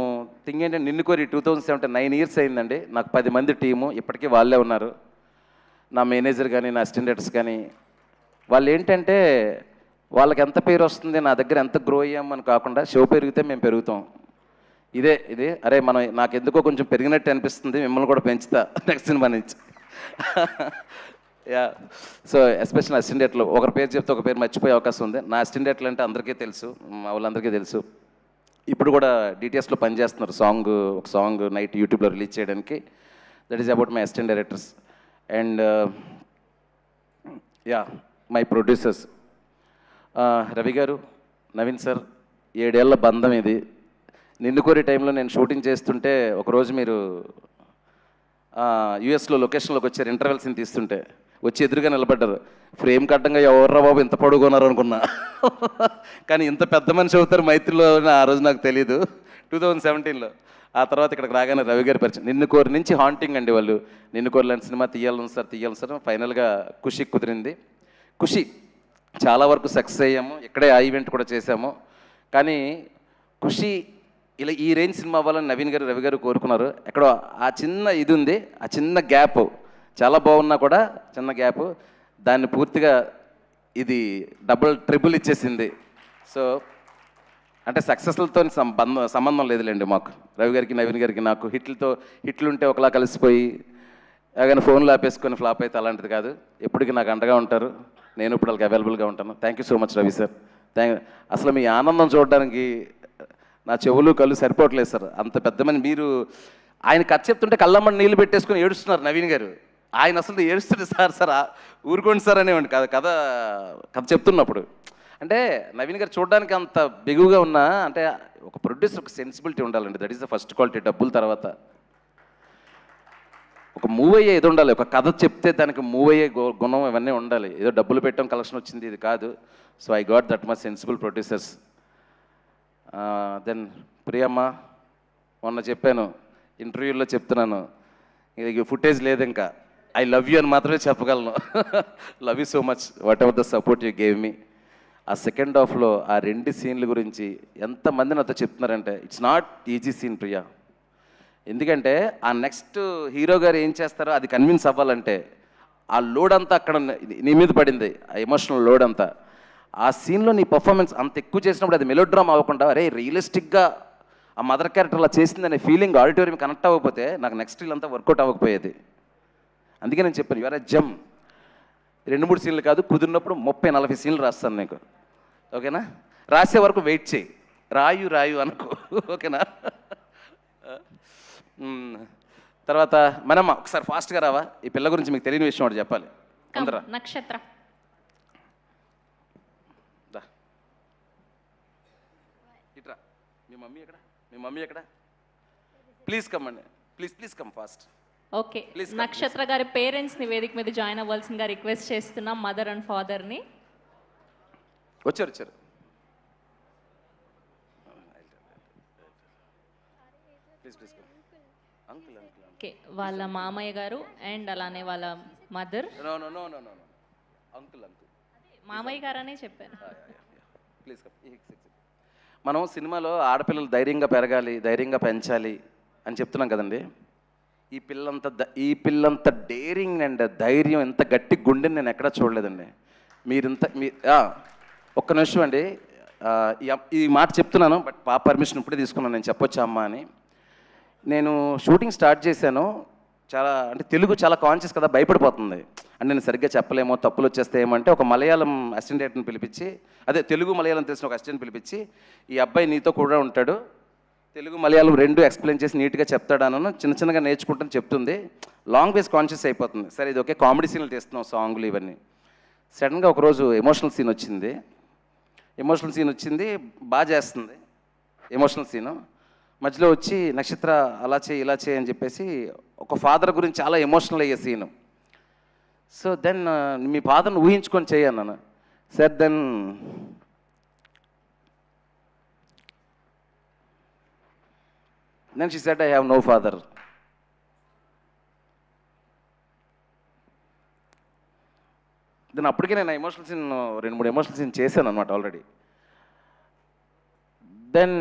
థింగ్ ఏంటంటే నిన్ను కోరి 2017 9 ఇయర్స్ అయిందండి. నాకు 10 మంది టీము, ఇప్పటికీ వాళ్ళే ఉన్నారు. నా మేనేజర్ కానీ నా అసిస్టెంట్ డైరెక్టర్స్ కానీ వాళ్ళు ఏంటంటే వాళ్ళకి ఎంత పేరు వస్తుంది, నా దగ్గర ఎంత గ్రో అయ్యామని కాకుండా షో పెరిగితే మేము పెరుగుతాం. ఇదే అరే మనం నాకెందుకో కొంచెం పెరిగినట్టు అనిపిస్తుంది, మిమ్మల్ని కూడా పెంచుతా నెక్స్ట్ సినిమా నుంచి. యా, సో ఎస్పెషల్ అసిస్టెంట్లు ఒకరి పేరు చెప్తే ఒక పేరు మర్చిపోయే అవకాశం ఉంది. నా అసిస్టెంట్లు అంటే అందరికీ తెలుసు, మా వాళ్ళందరికీ తెలుసు. ఇప్పుడు కూడా డిటిఎస్లో పనిచేస్తున్నారు ఒక సాంగ్ నైట్ యూట్యూబ్లో రిలీజ్ చేయడానికి. That is about my assistant directors and yeah my producers. Ravi గారు, నవీన్ సార్, 7 ఏళ్ల బంధం ఇది. నిన్ను కోరి టైంలో నేను షూటింగ్ చేస్తుంటే ఒకరోజు మీరు యూఎస్లో లొకేషన్లోకి వచ్చారు, ఇంటర్వెల్ సీన్ తీస్తుంటే వచ్చి ఎదురుగా నిలబడ్డారు. ఫ్రేమ్ కట్టంగా ఎవర్రా బాబు ఇంత పొడుగున్నారు అనుకున్నా. కానీ ఇంత పెద్ద మనిషి అవుతారు మైత్రిలో ఆ రోజు నాకు తెలీదు, 2017లో. ఆ తర్వాత ఇక్కడికి రాగానే రవి గారి పరిచయం. నిన్ను కోరి నుంచి హాంటింగ్ అండి వాళ్ళు. నిన్ను కోరి లాంటి సినిమా తీయాలను సార్. ఫైనల్గా ఖుషి కుదిరింది. ఖుషి చాలా వరకు సక్సెస్ అయ్యాము, ఇక్కడే ఆ ఈవెంట్ కూడా చేశాము. కానీ ఖుషి ఇలా ఈ రేంజ్ సినిమా అవ్వాలని నవీన్ గారు, రవి గారు కోరుకున్నారు. ఎక్కడో ఆ చిన్న ఇది ఉంది, ఆ చిన్న గ్యాప్ చాలా బాగున్నా కూడా చిన్న గ్యాప్, దాన్ని పూర్తిగా ఇది ట్రిపుల్ ఇచ్చేసింది. సో అంటే సక్సెస్లతో సంబంధం లేదులేండి మాకు, రవి గారికి నవీన్ గారికి నాకు. హిట్లు ఉంటే ఒకలా కలిసిపోయి కానీ ఫోన్లో ఆపేసుకొని ఫ్లాప్ అయితే అలాంటిది కాదు. ఎప్పటికీ నాకు అండగా ఉంటారు, నేను ఇప్పుడు వాళ్ళకి అవైలబుల్గా ఉంటాను. Thank you so much Ravi sir. అసలు మీ ఆనందం చూడడానికి నా చెవులు కళ్ళు సరిపోవట్లేదు సార్. అంత పెద్ద మంది మీరు. ఆయన కథ చెప్తుంటే కళ్ళమ్మని నీళ్ళు పెట్టేసుకొని ఏడుస్తున్నారు నవీన్ గారు. ఆయన అసలు ఏడుస్తుంటే సార్ ఊరుకోండి సార్ అనేవాడి కథ చెప్తున్నప్పుడు. అంటే నవీన్ గారు చూడడానికి అంత బిగువుగా ఉన్నా, అంటే ఒక ప్రొడ్యూసర్ ఒక సెన్సిబిలిటీ ఉండాలండి. That is the first quality. డబ్బుల తర్వాత ఒక మూవ్ అయ్యే ఇది ఉండాలి. ఒక కథ చెప్తే దానికి మూవ్ అయ్యే గుణం ఇవన్నీ ఉండాలి. ఏదో డబ్బులు పెట్టడం కలెక్షన్ వచ్చింది ఇది కాదు. So I got that much sensible producers. Then Priyamma, మొన్న చెప్పాను ఇంటర్వ్యూలో, చెప్తున్నాను, ఇది ఫుటేజ్ లేదు ఇంకా. ఐ లవ్ యూ అని మాత్రమే చెప్పగలను. Love you so much, what ever the support you gave me. ఆ సెకండ్ హాఫ్లో ఆ 2 సీన్ల గురించి ఎంతమంది నాతో చెప్తున్నారంటే it's not easy scene Priya. ఎందుకంటే ఆ నెక్స్ట్ హీరో గారు ఏం చేస్తారో అది కన్విన్స్ అవ్వాలంటే ఆ లోడ్ అంతా అక్కడ నీ మీద పడింది, ఆ ఎమోషనల్ లోడ్ అంతా. ఆ సీన్లో నీ పర్ఫార్మెన్స్ అంత ఎక్కువ చేసినప్పుడు అది మెలోడ్రామా అవ్వకుండా అరే రియలిస్టిక్గా ఆ మదర్ క్యారెక్టర్ అలా చేసిందనే ఫీలింగ్ ఆడిటోరియం కనెక్ట్ అవ్వకపోతే నాకు నెక్స్ట్ రీల్ అంతా వర్కౌట్ అవ్వకపోయేది. అందుకే నేను చెప్పాను యువర్ ఎ జమ్. 2-3 సీన్లు కాదు, కుదిరినప్పుడు 30-40 సీన్లు రాస్తాను నీకు, ఓకేనా? రాసే వరకు వెయిట్ చేయి, రాయు అనుకో, ఓకేనా? తర్వాత మనమ్మ ఒకసారి ఫాస్ట్గా రావా, ఈ పిల్ల గురించి మీకు తెలియని విషయం ఒకటి చెప్పాలి. అందరా నక్షత్ర ఇట్రా. మీ మమ్మీ ఎక్కడ? ప్లీజ్ కమ్ అండి, ప్లీజ్ కమ్ ఫాస్ట్. ఓకే, నక్షత్ర గారి పేరెంట్స్ని వేదిక మీద జాయిన్ అవ్వాల్సిందిగా రిక్వెస్ట్ చేస్తున్నాం, మదర్ అండ్ ఫాదర్ని. వచ్చారు. ఓకే, వాళ్ళ మామయ్య గారు అండ్ అలానే వాళ్ళ మదర్. మామయ్య గారు అనే చెప్పాను. ప్లీజ్ మనం సినిమాలో ఆడపిల్లలు ధైర్యంగా పెరగాలి, ధైర్యంగా పెంచాలి అని చెప్తున్నాం కదండి. ఈ పిల్లంత డేరింగ్ అండ్ ధైర్యం, ఎంత గట్టి గుండెని నేను ఎక్కడా చూడలేదండి. ఒక్క నిమిషం అండి, ఈ మాట చెప్తున్నాను, బట్ పాప పర్మిషన్ ఇప్పుడే తీసుకున్నాను, నేను చెప్పొచ్చా అమ్మా అని. నేను షూటింగ్ స్టార్ట్ చేశాను, చాలా అంటే తెలుగు చాలా కాన్షియస్ కదా, భయపడిపోతుంది. అంటే నేను సరిగ్గా చెప్పలేమో, తప్పులు వచ్చేస్తే ఏమంటే ఒక మలయాళం అసిస్టెంట్ని పిలిపించి, అదే తెలుగు మలయాళం తెలిసిన ఒక అసిస్టెంట్ పిలిపించి, ఈ అబ్బాయి నీతో కూడా ఉంటాడు, తెలుగు మలయాళం 2 ఎక్స్ప్లెయిన్ చేసి నీట్గా చెప్తాడను, చిన్నగా నేర్చుకుంటాను చెప్తుంది. లాంగ్వేజ్ కాన్షియస్ అయిపోతుంది. సరే ఇది ఓకే, కామెడీ సీన్లు తీస్తున్నాం, సాంగ్లు ఇవన్నీ. సడన్గా ఒకరోజు ఎమోషనల్ సీన్ వచ్చింది, బాగా చేస్తుంది ఎమోషనల్ సీను. మధ్యలో వచ్చి నక్షత్ర అలా చేయి ఇలా చేయి అని చెప్పేసి ఒక ఫాదర్ గురించి చాలా ఎమోషనల్ అయ్యే సీను. సో దెన్ మీ ఫాదర్ని ఊహించుకొని చేయన్నాను. Sir then she said I have no father. Then అప్పటికే నేను ఎమోషనల్ సీన్ 2-3 ఎమోషనల్ సీన్ చేశాను అనమాట ఆల్రెడీ. దెన్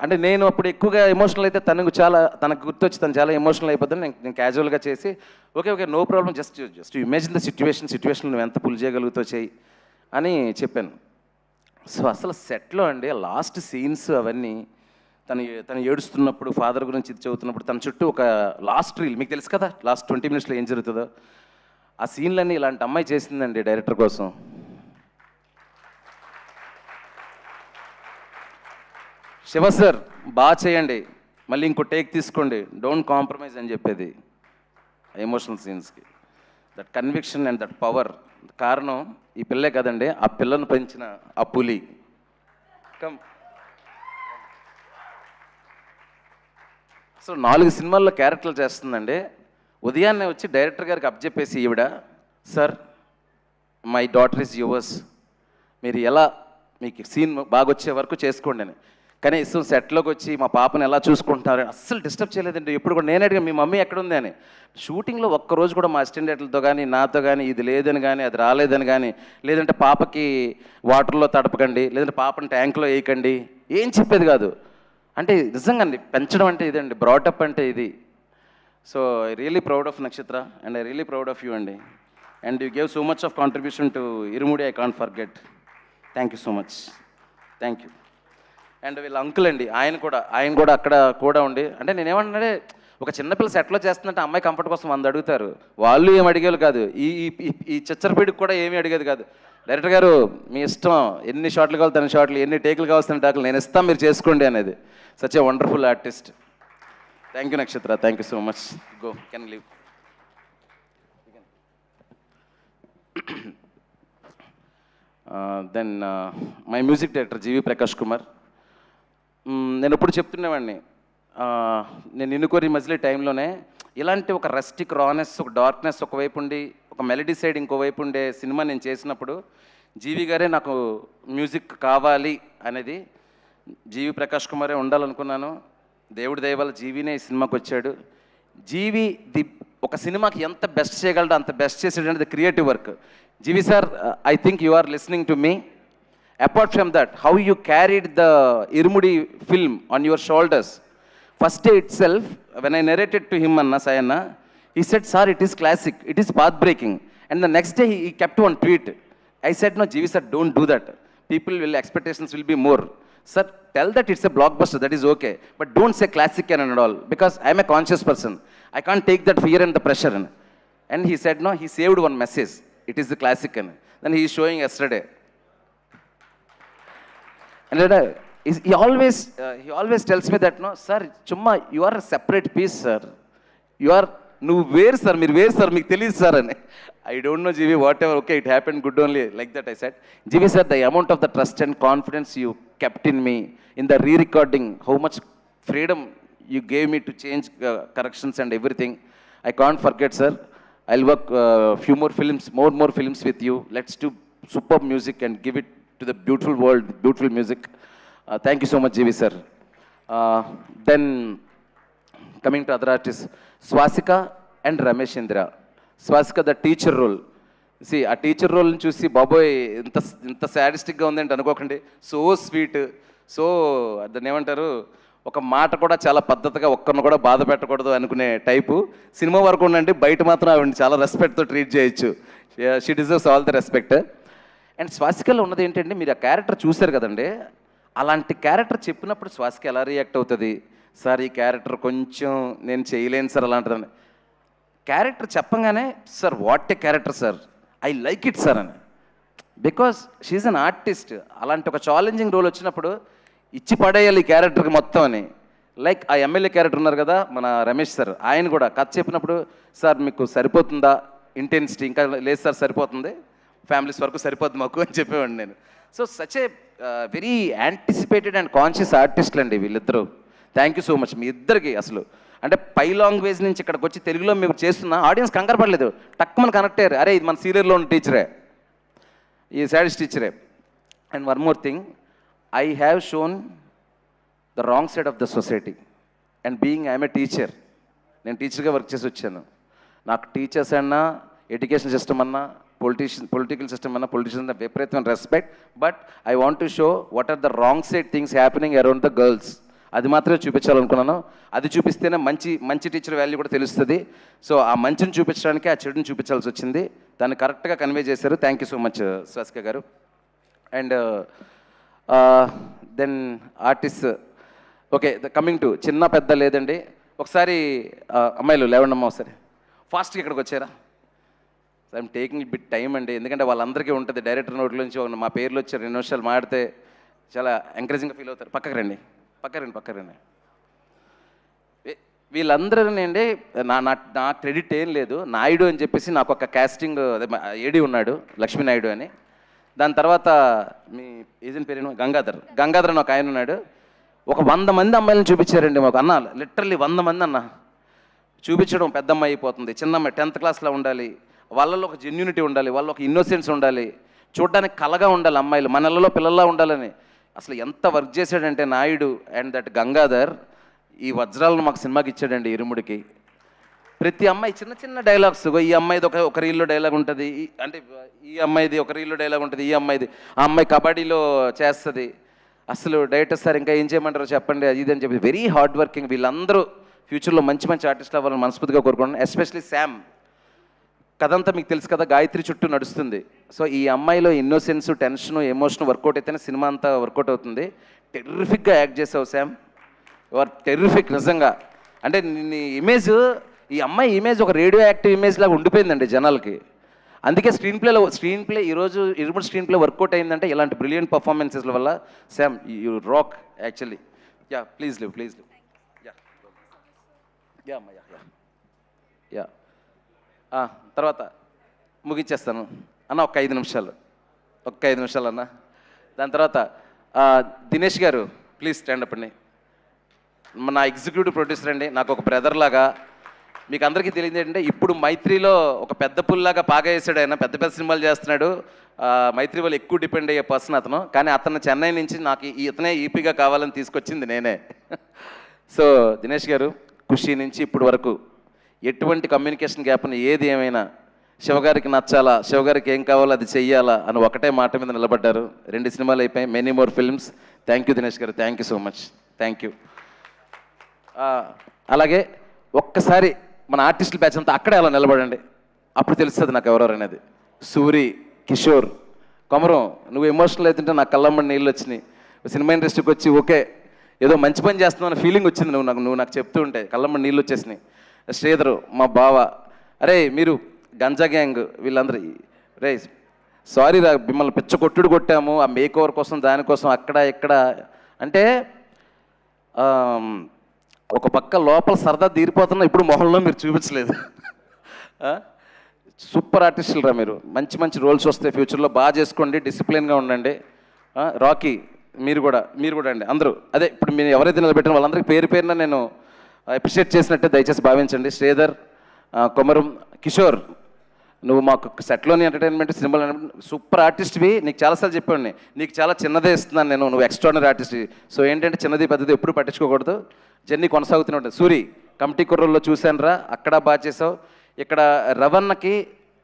అంటే నేను అప్పుడు ఎక్కువగా ఎమోషనల్ అయితే తనకు గుర్తొచ్చి తను చాలా ఎమోషనల్ అయిపోతుంది. నేను క్యాజువల్గా చేసి okay no problem, just imagine the situation నువ్వు ఎంత పుల్ చేయగలుగుతావు చేయి అని చెప్పాను. సో అసలు సెట్లో అండి లాస్ట్ సీన్స్ అవన్నీ తను ఏడుస్తున్నప్పుడు ఫాదర్ గురించి ఇది చదువుతున్నప్పుడు తన చుట్టూ ఒక లాస్ట్ రీల్ మీకు తెలుసు కదా లాస్ట్ 20 minutesలో ఏం జరుగుతుందో ఆ సీన్లన్నీ ఇలాంటి అమ్మాయి చేసిందండి డైరెక్టర్ కోసం. శివ సార్ బాగా చేయండి, మళ్ళీ ఇంకో టేక్ తీసుకోండి, డోంట్ కాంప్రమైజ్ అని చెప్పేది ఎమోషనల్ సీన్స్కి. That conviction and that power కారణం ఈ పిల్లే కదండి, ఆ పిల్లను పెంచిన ఆ పులి. కమ్ సో 4 సినిమాల్లో క్యారెక్టర్లు చేస్తుందండి. ఉదయాన్నే వచ్చి డైరెక్టర్ గారికి అప్పచెప్పేసి ఈవిడ, sir my daughter is yours, మీరు ఎలా మీకు సీన్ బాగా వచ్చే వరకు చేసుకోండి అని. కనీసం సెట్లోకి వచ్చి మా పాపను ఎలా చూసుకుంటున్నారు అస్సలు డిస్టర్బ్ చేయలేదండి. ఎప్పుడు కూడా నేను అడిగా మీ మమ్మీ ఎక్కడుంది అని. షూటింగ్లో ఒక్కరోజు కూడా మా అసిస్టెంట్ డైరెక్టర్లతో కానీ నాతో కానీ ఇది లేదని కానీ అది రాలేదని కానీ, లేదంటే పాపకి వాటర్లో తడపకండి, లేదంటే పాపని ట్యాంక్లో వేయకండి, ఏం చెప్పేది కాదు. అంటే నిజంగా అండి పెంచడం అంటే ఇదండి, బ్రాటప్ అంటే ఇది. So I really proud of Nakshatra and I really proud of you అండి. And you gave so much of contribution to Irumudi, I can't forget. Thank you so much, thank you. And వీళ్ళ అంకుల్ అండి, ఆయన కూడా అక్కడ కూడా ఉండి, అంటే నేనేమంటే ఒక చిన్నపిల్ల సెట్లో చేస్తుందంటే అమ్మాయి కంఫర్ట్ కోసం 100 అడుగుతారు, వాళ్ళు ఏం అడిగేది కాదు. ఈ చిచ్చరపీడికి కూడా ఏమీ అడిగేది కాదు. డైరెక్టర్ గారు మీ ఇష్టం, ఎన్ని షాట్లు కావాలి తన షాట్లు, ఎన్ని టేకులు కావాల్సిన టేకులు నేను ఇస్తాను, మీరు చేసుకోండి అనేది. Such a wonderful artist. Thank you Nakshatra, thank you so much. Go can leave. Then my music director GV Prakash Kumar. నేను ఎప్పుడు చెప్తున్నవాడిని, నేను ఇన్నుకోరి మజిలీ టైంలోనే ఇలాంటి ఒక రస్టిక్ రానెస్, ఒక డార్క్నెస్ ఒకవైపు ఉండి, ఒక మెలడీ సైడ్ ఇంకోవైపు ఉండే సినిమా నేను చేసినప్పుడు జీవి గారే నాకు మ్యూజిక్ కావాలి అనేది, జీవి ప్రకాష్ కుమారే ఉండాలనుకున్నాను. దేవుడి దయ వల్ల జీవినే ఈ సినిమాకి వచ్చాడు. జీవి ఒక సినిమాకి ఎంత బెస్ట్ చేయగలడో అంత బెస్ట్ చేసాడు అనేది creative work. Jeevi sir, I think you are listening to me. Apart from that, how you carried the Irumudi film on your shoulders. First day itself, when I narrated to him, Anna Sayana, he said, sir, it is classic, it is path-breaking. And the next day, he kept one tweet. I said, no, Jivi sir, don't do that. Expectations will be more. Sir, tell that it's a blockbuster, that is okay. But don't say classic and all, because I'm a conscious person. I can't take that fear and the pressure. And he said, no, he saved one message. It is the classic. Then he is showing yesterday. And he always tells me that, no, sir, chumma, you are a separate piece, sir. You are, no, where, sir, meer where, sir, meeku teliyadu, sir. And I don't know, Jivi, whatever, okay, it happened good only, like that I said. Jivi, sir, the amount of the trust and confidence you kept in me, in the re-recording, how much freedom you gave me to change corrections and everything, I can't forget, sir. I'll work few more films with you. Let's do superb music and give it to the beautiful world, beautiful music. Thank you so much, GV sir. Then coming to other artists, Swasika and Ramesh Indra. Swasika, the teacher role. See, a teacher role ni chusi baboy inta sadistic ga undi ante anukokandi. So sweet, so adani emantaru, ఒక మాట కూడా చాలా పద్ధతిగా ఒక్కరిని కూడా బాధ పెట్టకూడదు అనుకునే టైపు. సినిమా వరకు ఉండండి, బయట మాత్రం ఆవిడని చాలా రెస్పెక్ట్తో ట్రీట్ చేయొచ్చు. She deserves all the respect. And స్వాసికలో ఉన్నది ఏంటంటే, మీరు ఆ క్యారెక్టర్ చూశారు కదండి, అలాంటి క్యారెక్టర్ చెప్పినప్పుడు స్వాసిక ఎలా రియాక్ట్ అవుతుంది, సార్ ఈ క్యారెక్టర్ కొంచెం నేను చేయలేను సార్ అలాంటిదని. క్యారెక్టర్ చెప్పంగానే, sir what a character sir, I like it sir అని. Because she's an artist. అలాంటి ఒక ఛాలెంజింగ్ రోల్ వచ్చినప్పుడు ఇచ్చి పడేయాలి ఈ క్యారెక్టర్కి మొత్తం అని. లైక్ ఆ ఎమ్మెల్యే క్యారెక్టర్ ఉన్నారు కదా మన రమేష్ సార్, ఆయన కూడా కథ చెప్పినప్పుడు, సార్ మీకు సరిపోతుందా ఇంటెన్సిటీ, ఇంకా లేదు సార్ సరిపోతుంది, ఫ్యామిలీస్ వరకు సరిపోతుంది మాకు అని చెప్పేవాడిని నేను. So such a very anticipated and conscious ఆర్టిస్టులు అండి వీళ్ళిద్దరూ. థ్యాంక్ యూ సో మచ్ మీ ఇద్దరికి. అసలు అంటే పై లాంగ్వేజ్ నుంచి ఇక్కడికి వచ్చి తెలుగులో మేము చేస్తున్నా ఆడియన్స్ కంగారు పడలేదు, టక్కుమని కనెక్ట్ అయ్యారు, అరే ఇది మన సీరియల్లో ఉన్న టీచరే, ఈ సాడిస్ట్ టీచరే. And one more thing, I have shown the wrong side of the society, and being I am a teacher, నేను టీచర్గా వర్క్ చేసి వచ్చాను. నాకు టీచర్స్ అన్నా, ఎడ్యుకేషన్ సిస్టమ్ అన్నా, పొలిటికల్ సిస్టమ్ అన్నా, పొలిటీషియన్స్ విపరీతమైన respect. But I want to show what are the wrong side things happening around the girls. అది మాత్రమే చూపించాలనుకున్నాను. అది చూపిస్తేనే మంచి టీచర్ వాల్యూ కూడా తెలుస్తుంది. సో ఆ మంచిని చూపించడానికి ఆ చెడుని చూపించాల్సి వచ్చింది. దాన్ని కరెక్ట్గా కన్వే చేశారు. Thank you so much Swasika garu. And then artist okay, coming to చిన్న పెద్ద లేదండి. ఒకసారి అమ్మాయిలు లేవండి అమ్మ, ఒకసారి ఫాస్ట్గా ఇక్కడికి వచ్చారా. ఐఎమ్ టేకింగ్ బిట్ టైం అండి, ఎందుకంటే వాళ్ళందరికీ ఉంటుంది డైరెక్టర్ నోట్ల నుంచి మా పేర్లు వచ్చి 2 నిమిషాలు మాడితే చాలా ఎంకరేజింగ్గా ఫీల్ అవుతారు. పక్కకు రండి. వీళ్ళందరూ అండి నా క్రెడిట్ ఏం లేదు. నాయుడు అని చెప్పేసి నాకు ఒక కాస్టింగ్ ఏడి ఉన్నాడు, లక్ష్మీ నాయుడు అని. దాని తర్వాత మీ ఏజెంట్ పేరేను గంగాధర్ అని ఒక ఆయన ఉన్నాడు. ఒక 100 మంది అమ్మాయిలను చూపించారండి మాకు. అన్న లిటరల్లీ 100 మంది అన్న చూపించడం. పెద్ద అమ్మాయి అయిపోతుంది, చిన్న అమ్మాయి 10th క్లాస్లో ఉండాలి, వాళ్ళలో ఒక జెన్యూనిటీ ఉండాలి, వాళ్ళలో ఒక ఇన్నోసెన్స్ ఉండాలి, చూడడానికి కలగా ఉండాలి అమ్మాయిలు, మనలలో పిల్లల్లా ఉండాలని. అసలు ఎంత వర్క్ చేశాడంటే నాయుడు అండ్ దట్ గంగాధర్ ఈ వజ్రాలను మాకు సినిమాకి ఇచ్చాడండి ఇరుముడికి. ప్రతి అమ్మాయి చిన్న చిన్న డైలాగ్స్, ఈ అమ్మాయిది ఒక రీల్లో డైలాగ్ ఉంటుంది, అంటే ఈ అమ్మాయిది ఒక రీల్లో డైలాగ్ ఉంటుంది, ఈ అమ్మాయిది ఆ అమ్మాయి కబడ్డీలో చేస్తుంది. అసలు డైరెక్టర్ సార్ ఇంకా ఏం చేయమంటారో చెప్పండి అది ఇది అని చెప్పి వెరీ హార్డ్ వర్కింగ్. వీళ్ళందరూ ఫ్యూచర్లో మంచి మంచి ఆర్టిస్టులు అవ్వాలని మనస్ఫూర్తిగా కోరుకుంటున్నాను. Especially Sam. కథంతా మీకు తెలుసు కదా, గాయత్రి చుట్టూ నడుస్తుంది. సో ఈ అమ్మాయిలో ఇన్నోసెన్స్, టెన్షన్, ఎమోషన్ వర్కౌట్ అయితేనే సినిమా అంతా వర్కౌట్ అవుతుంది. టెర్రిఫిక్గా యాక్ట్ చేసావు శామ్, యు ఆర్ టెర్రిఫిక్ నిజంగా. అంటే నీ ఇమేజ్, ఈ అమ్మాయి ఇమేజ్ ఒక రేడియో యాక్టివ్ ఇమేజ్ లాగా ఉండిపోయిందండి జనాలకి. అందుకే స్క్రీన్ ప్లే ఈరోజు ఇరుముడు స్క్రీన్ ప్లే వర్కౌట్ అయిందంటే ఇలాంటి బ్రిలియంట్ పర్ఫార్మెన్సెస్ల వల్ల. Sam you rock actually. Yeah please live. Yeah అమ్మా యా. తర్వాత ముగించేస్తాను అన్న, ఒక 5 నిమిషాలు అన్న. దాని తర్వాత దినేష్ గారు ప్లీజ్ స్టాండ్ అప్ అండి. నా ఎగ్జిక్యూటివ్ ప్రొడ్యూసర్ అండి, నాకు ఒక బ్రదర్ లాగా. మీకు అందరికీ తెలియదు ఏంటంటే ఇప్పుడు మైత్రిలో ఒక పెద్ద పుల్లాగా పాగా వేసాడు ఆయన, పెద్ద పెద్ద సినిమాలు చేస్తున్నాడు. మైత్రి వాళ్ళు ఎక్కువ డిపెండ్ అయ్యే పర్సన్ అతను. కానీ అతను చెన్నై నుంచి నాకు ఇతనే ఈపీగా కావాలని తీసుకొచ్చింది నేనే. సో దినేష్ గారు ఖుషి నుంచి ఇప్పుడు వరకు ఎటువంటి కమ్యూనికేషన్ గ్యాప్ని ఏది ఏమైనా శివగారికి నచ్చాలా, శివగారికి ఏం కావాలో అది చెయ్యాలా అని ఒకటే మాట మీద నిలబడ్డారు. 2 సినిమాలు అయిపోయాయి, many more films. Thank you Dinesh garu, thank you so much, thank you. అలాగే ఒక్కసారి మన ఆర్టిస్టుల బ్యాచ్ అంతా అక్కడే అలా నిలబడండి, అప్పుడు తెలుస్తుంది నాకు ఎవరెవరు అనేది. సూరి, కిషోర్, కొమరం, నువ్వు ఎమోషనల్ అవుతుంటే నాకు కళ్ళమ్మడి నీళ్ళు వచ్చినాయి. సినిమా ఇండస్ట్రీకి వచ్చి ఓకే ఏదో మంచి పని చేస్తున్నావు అనే ఫీలింగ్ వచ్చింది నువ్వు నాకు చెప్తూ ఉంటే, కళ్ళమ్మడి నీళ్ళు వచ్చేసినాయి. శ్రీధరు, మా బావ, అరే మీరు గంజా గ్యాంగ్ వీళ్ళందరూ, రే సారీ రా మిమ్మల్ని పిచ్చ కొట్టుడు కొట్టాము ఆ మేక్ ఓవర్ కోసం దానికోసం అక్కడ ఇక్కడ అంటే. ఒక పక్క లోపల సరదా తీరిపోతున్నా, ఇప్పుడు మొహంలో మీరు చూపించలేదు. సూపర్ ఆర్టిస్టులు రా మీరు, మంచి మంచి రోల్స్ వస్తాయి ఫ్యూచర్లో, బాగా చేసుకోండి, డిసిప్లిన్గా ఉండండి. రాకీ మీరు కూడా అండి అందరూ. అదే ఇప్పుడు మీరు ఎవరైతే నిలబెట్టిన వాళ్ళందరికీ పేరున నేను అప్రిషియేట్ చేసినట్టే దయచేసి భావించండి. శ్రీధర్, కొమరం, కిషోర్, నువ్వు మాకు సెట్లోని ఎంటర్టైన్మెంట్ సినిమాలు సూపర్ ఆర్టిస్ట్వి. నీకు చాలాసార్లు చెప్పాను, నీకు చాలా చిన్నదే ఇస్తున్నాను నేను, నువ్వు ఎక్స్ట్రానరీ ఆర్టిస్ట్. సో ఏంటంటే చిన్నది పెద్దది ఎప్పుడు పట్టించుకోకూడదు, జర్నీ కొనసాగుతూనే ఉంటుంది. సూరి, కమిటీ కుర్రల్లో చూశాను రా, అక్కడ బాగా చేసావు. ఇక్కడ రవణకి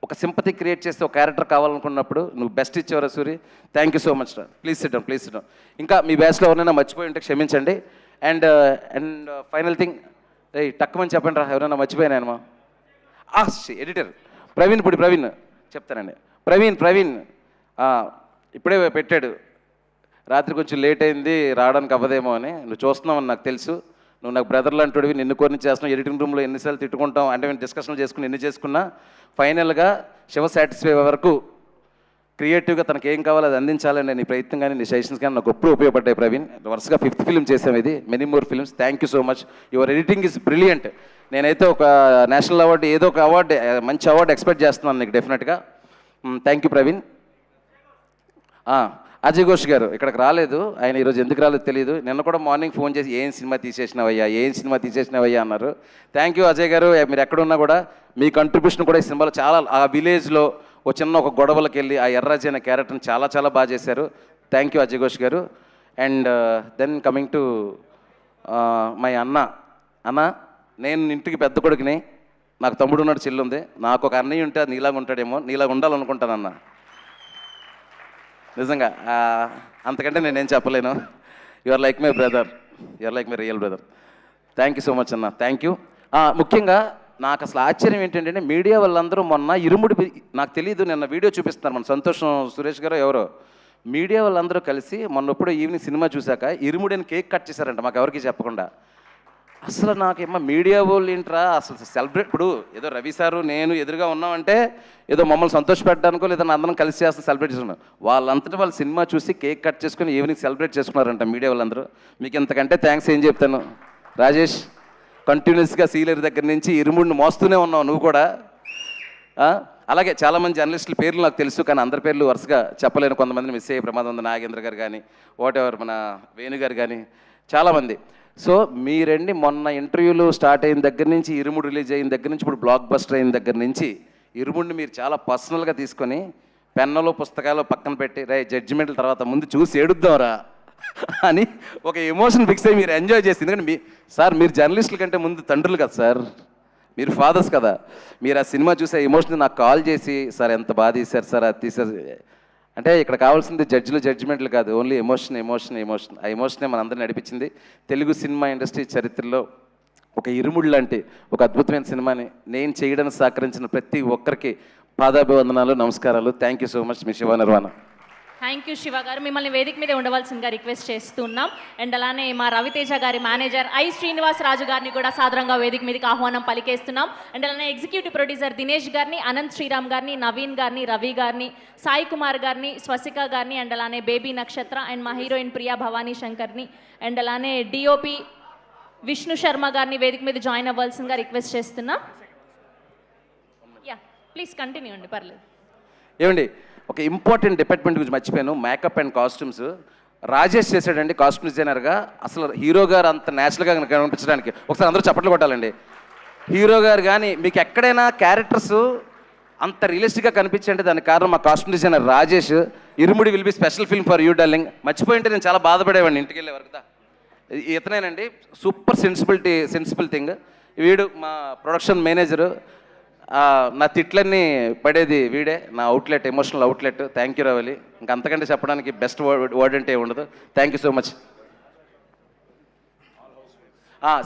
ఒక సింపతి క్రియేట్ చేస్తే ఒక క్యారెక్టర్ కావాలనుకున్నప్పుడు నువ్వు బెస్ట్ ఇచ్చేవరా Suri, thank you so much రా. Please sit down. ఇంకా మీ బ్యాచ్లో ఎవరైనా మర్చిపోయి ఉంటే క్షమించండి. అండ్ ఫైనల్ థింగ్, టక్కుమని చెప్పండి రా ఎవరైనా మర్చిపోయానేమో. ఎడిటర్ ప్రవీణ్ చెప్తానండి. ప్రవీణ్ ఇప్పుడే పెట్టాడు, రాత్రి కొంచెం లేట్ అయింది రావడానికి అవ్వదేమో అని. నువ్వు చూస్తున్నావని నాకు తెలుసు, నువ్వు నాకు బ్రదర్ లాంటివి, నిన్ను కొన్ని చేస్తున్నావు. ఎడిటింగ్ రూమ్లో ఎన్నిసార్లు తిట్టుకుంటాం అంటే మేము డిస్కషన్లు చేసుకుని ఎన్ని చేసుకున్నా ఫైనల్గా శివ సాటిస్ఫై వరకు క్రియేటివ్గా తనకి ఏం కావాలో అది అందించాలని నీ ప్రయత్నం కానీ నీ సజెషన్స్ కానీ నాకు ఎప్పుడు ఉపయోగపడ్డాయి. ప్రవీణ్ వరుసగా 5th ఫిల్మ్ చేసాం, ఇది many more films. Thank you so much, your editing is brilliant. నేనైతే ఒక నేషనల్ అవార్డు ఏదో ఒక అవార్డు, మంచి అవార్డు ఎక్స్పెక్ట్ చేస్తున్నాను నీకు డెఫినెట్గా. Thank you Praveen. అజయ్ ఘోష్ గారు ఇక్కడికి రాలేదు, ఆయన ఈరోజు ఎందుకు రాలేదు తెలియదు. నిన్న కూడా మార్నింగ్ ఫోన్ చేసి ఏం సినిమా తీసేసినావయ్యా అన్నారు. థ్యాంక్ యూ అజయ్ గారు, మీరు ఎక్కడున్నా కూడా మీ కంట్రిబ్యూషన్ కూడా ఈ సినిమాలో చాలా, ఆ విలేజ్లో ఒక గొడవలకు వెళ్ళి ఆ ఎర్రాజీ అనే క్యారెక్టర్ని చాలా బాగా చేశారు. థ్యాంక్ యూ అజయ్ ఘోష్ గారు. And then coming to my అన్న, నేను ఇంటికి పెద్ద కొడుకుని, నాకు తమ్ముడు ఉన్నాడు, చెల్లి ఉంది. నాకు ఒక అన్నయ్య ఉంటే అది నీలాగా ఉంటాడేమో, నీలాగా ఉండాలనుకుంటానన్న. నిజంగా అంతకంటే నేనేం చెప్పలేను. You are like my brother, you are like my real brother. Thank you so much అన్న, థ్యాంక్ యూ. ముఖ్యంగా నాకు అసలు ఆశ్చర్యం ఏంటంటే మీడియా వాళ్ళందరూ మొన్న ఇరుముడి, నాకు తెలియదు, నిన్న వీడియో చూపిస్తున్నారు మన సంతోషం సురేష్ గారు ఎవరో, మీడియా వాళ్ళందరూ కలిసి మొన్నప్పుడు ఈవినింగ్ సినిమా చూశాక ఇరుముడిని కేక్ కట్ చేశారంట మాకు ఎవరికి చెప్పకుండా. అసలు నాకేమో మీడియా వాళ్ళు ఏంట్రా అసలు సెలబ్రేట్, ఇప్పుడు ఏదో రవి సారు నేను ఎదురుగా ఉన్నామంటే ఏదో మమ్మల్ని సంతోషపెట్టడానికో లేదా అందరం కలిసి చేస్తే సెలబ్రేట్ చేసుకున్నాం. వాళ్ళంతటా వాళ్ళు సినిమా చూసి కేక్ కట్ చేసుకుని ఈవినింగ్ సెలబ్రేట్ చేసుకున్నారంట మీడియా వాళ్ళందరూ. మీకు ఇంతకంటే థ్యాంక్స్ ఏం చెప్తాను రాజేష్. కంటిన్యూస్గా సీలర్ దగ్గర నుంచి ఇరుముడిని మోస్తూనే ఉన్నావు నువ్వు కూడా. అలాగే చాలామంది జర్నలిస్టుల పేర్లు నాకు తెలుసు, కానీ అందరి పేర్లు వరుసగా చెప్పలేను. కొంతమందిని మిస్ అయ్యే ప్రమాదం ఉంది, నాగేంద్ర గారు కానీ వాట్ ఎవర్ మన వేణు గారు కానీ చాలామంది. సో మీరండి మొన్న ఇంటర్వ్యూలు స్టార్ట్ అయిన దగ్గర నుంచి, ఇరుముడు రిలీజ్ అయిన దగ్గర నుంచి, ఇప్పుడు బ్లాక్ బస్టర్ అయిన దగ్గర నుంచి ఇరుముడిని మీరు చాలా పర్సనల్గా తీసుకొని పెన్నులు పుస్తకాలు పక్కన పెట్టి రే జడ్జిమెంట్ల తర్వాత ముందు చూసి ఏడుద్దాంరా అని ఒక ఎమోషన్ ఫిక్స్ అయ్యి మీరు ఎంజాయ్ చేసి. ఎందుకంటే సార్ మీరు జర్నలిస్టుల కంటే ముందు తండ్రులు కదా సార్, మీరు ఫాదర్స్ కదా. మీరు ఆ సినిమా చూసే ఎమోషన్ నాకు కాల్ చేసి సార్ ఎంత బాగా తీశారు సార్ అది తీశారు అంటే ఇక్కడ కావాల్సింది జడ్జిలు జడ్జిమెంట్లు కాదు, ఓన్లీ ఎమోషన్ ఎమోషన్ ఎమోషన్. ఆ ఎమోషనే మనందరిని నడిపించింది. తెలుగు సినిమా ఇండస్ట్రీ చరిత్రలో ఒక ఇరుముడు లాంటి ఒక అద్భుతమైన సినిమాని నేను చేయడానికి సహకరించిన ప్రతి ఒక్కరికి పాదాభివందనాలు, నమస్కారాలు. Thank you so much me Shiva Nirvana. Thank you Shiva గారు. మిమ్మల్ని వేదిక మీద ఉండవలసిందిగా రిక్వెస్ట్ చేస్తున్నాం. అండ్ అలానే మా రవితేజ గారి మేనేజర్ ఐ శ్రీనివాస్ రాజు గారిని కూడా సాదరంగా వేదిక మీదకి ఆహ్వానం పలికేస్తున్నాం. అండ్ అలానే ఎగ్జిక్యూటివ్ ప్రొడ్యూసర్ దినేష్ గారిని, అనంత్ శ్రీరామ్ గారిని, నవీన్ గారిని, రవి గారిని, సాయి కుమార్ గారిని, స్వసిక గారిని, అండ్ అలానే బేబీ నక్షత్ర అండ్ మా హీరోయిన్ ప్రియా భవానీ శంకర్ని, అండ్ అలానే డిఓపి విష్ణు శర్మ గారిని వేదిక మీద జాయిన్ అవ్వాల్సిందిగా రిక్వెస్ట్ చేస్తున్నాం. యా ప్లీజ్ కంటిన్యూ అండి, పర్లేదు. ఏమండి ఒక ఇంపార్టెంట్ డిపార్ట్మెంట్ గురించి మర్చిపోయాను, మేకప్ అండ్ కాస్ట్యూమ్స్. రాజేష్ చేశాడండి కాస్ట్యూమ్ డిజైనర్గా. అసలు హీరో గారు అంత న్యాచురల్గా కనిపించడానికి ఒకసారి అందరూ చప్పట్లు కొట్టాలండి. హీరో గారు కానీ మీకు ఎక్కడైనా క్యారెక్టర్స్ అంత రియలిస్టిక్గా కనిపించంటే దానికి కారణం మా costume designer Rajesh. Irumudi will be special film for you darling. మర్చిపోయింటే నేను చాలా బాధపడేవాడిని ఇంటికి వెళ్ళే వరకు. ఇతనేనండి సూపర్ సెన్సిబుల్ థింగ్. వీడు మా ప్రొడక్షన్ మేనేజరు. నా తిట్లన్నీ పడేది వీడే, నా outlet, emotional outlet. Thank you Ravali. ఇంకంతకంటే చెప్పడానికి బెస్ట్ వర్డ్ అంటే ఉండదు. Thank you so much.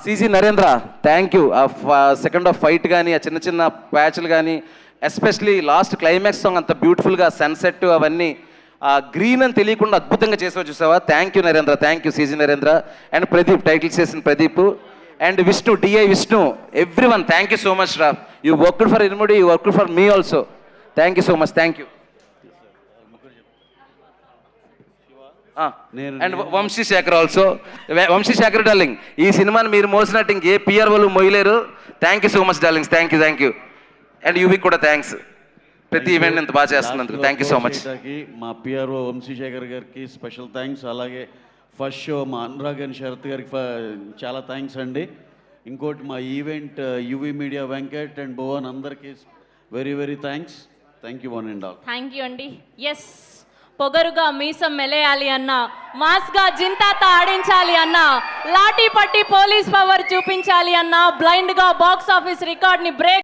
CG Narendra thank you. Second half fight కానీ ఆ చిన్న చిన్న ప్యాచ్లు కానీ, ఎస్పెషలీ లాస్ట్ క్లైమాక్స్ సాంగ్ అంత బ్యూటిఫుల్గా సన్సెట్ అవన్నీ గ్రీన్ అని తెలియకుండా అద్భుతంగా చేసావు చూసావా. Thank you Narendra, thank you CG Narendra. And Pradeep titles చేసిన Pradeep and Vishnu, DI Vishnu, everyone thank you so much రా. You worked for Irumudi, you worked for me also. Thank you so much, thank you. And Vamsi Shekhar also. Vamsi Shekhar darling, ఈ సినిమాని మీరు మోసినట్టు ఇంకే PR వాళ్ళు మోయలేరు. Thank you so much darlings, thank you, thank you. And యూవీకి కూడా థ్యాంక్స్, ప్రతి ఈవెంట్ ఇంత బాగా చేస్తున్నందుకు థ్యాంక్ యూ సో మచ్. మా పిఆర్ఓ వంశీశేఖర్ గారికి స్పెషల్ థ్యాంక్స్. అలాగే ఫస్ట్ షో మా అనురాగ్ అండ్ శరత్ గారికి చాలా థ్యాంక్స్ అండి. ఇంకోటి మా event UV media Venkat and Bhuvan అందరికీ very very thanks. Thank you one and all. Thank you అండి. ఎస్, పొగరుగా మీసం మెలేయాలి అన్న, మాస్గా జింతాత ఆడించాలి అన్న, లాఠీ పట్టి పోలీస్ పవర్ చూపించాలి అన్న, బ్లైండ్గా బాక్స్ ఆఫీస్ రికార్డ్ని బ్రేక్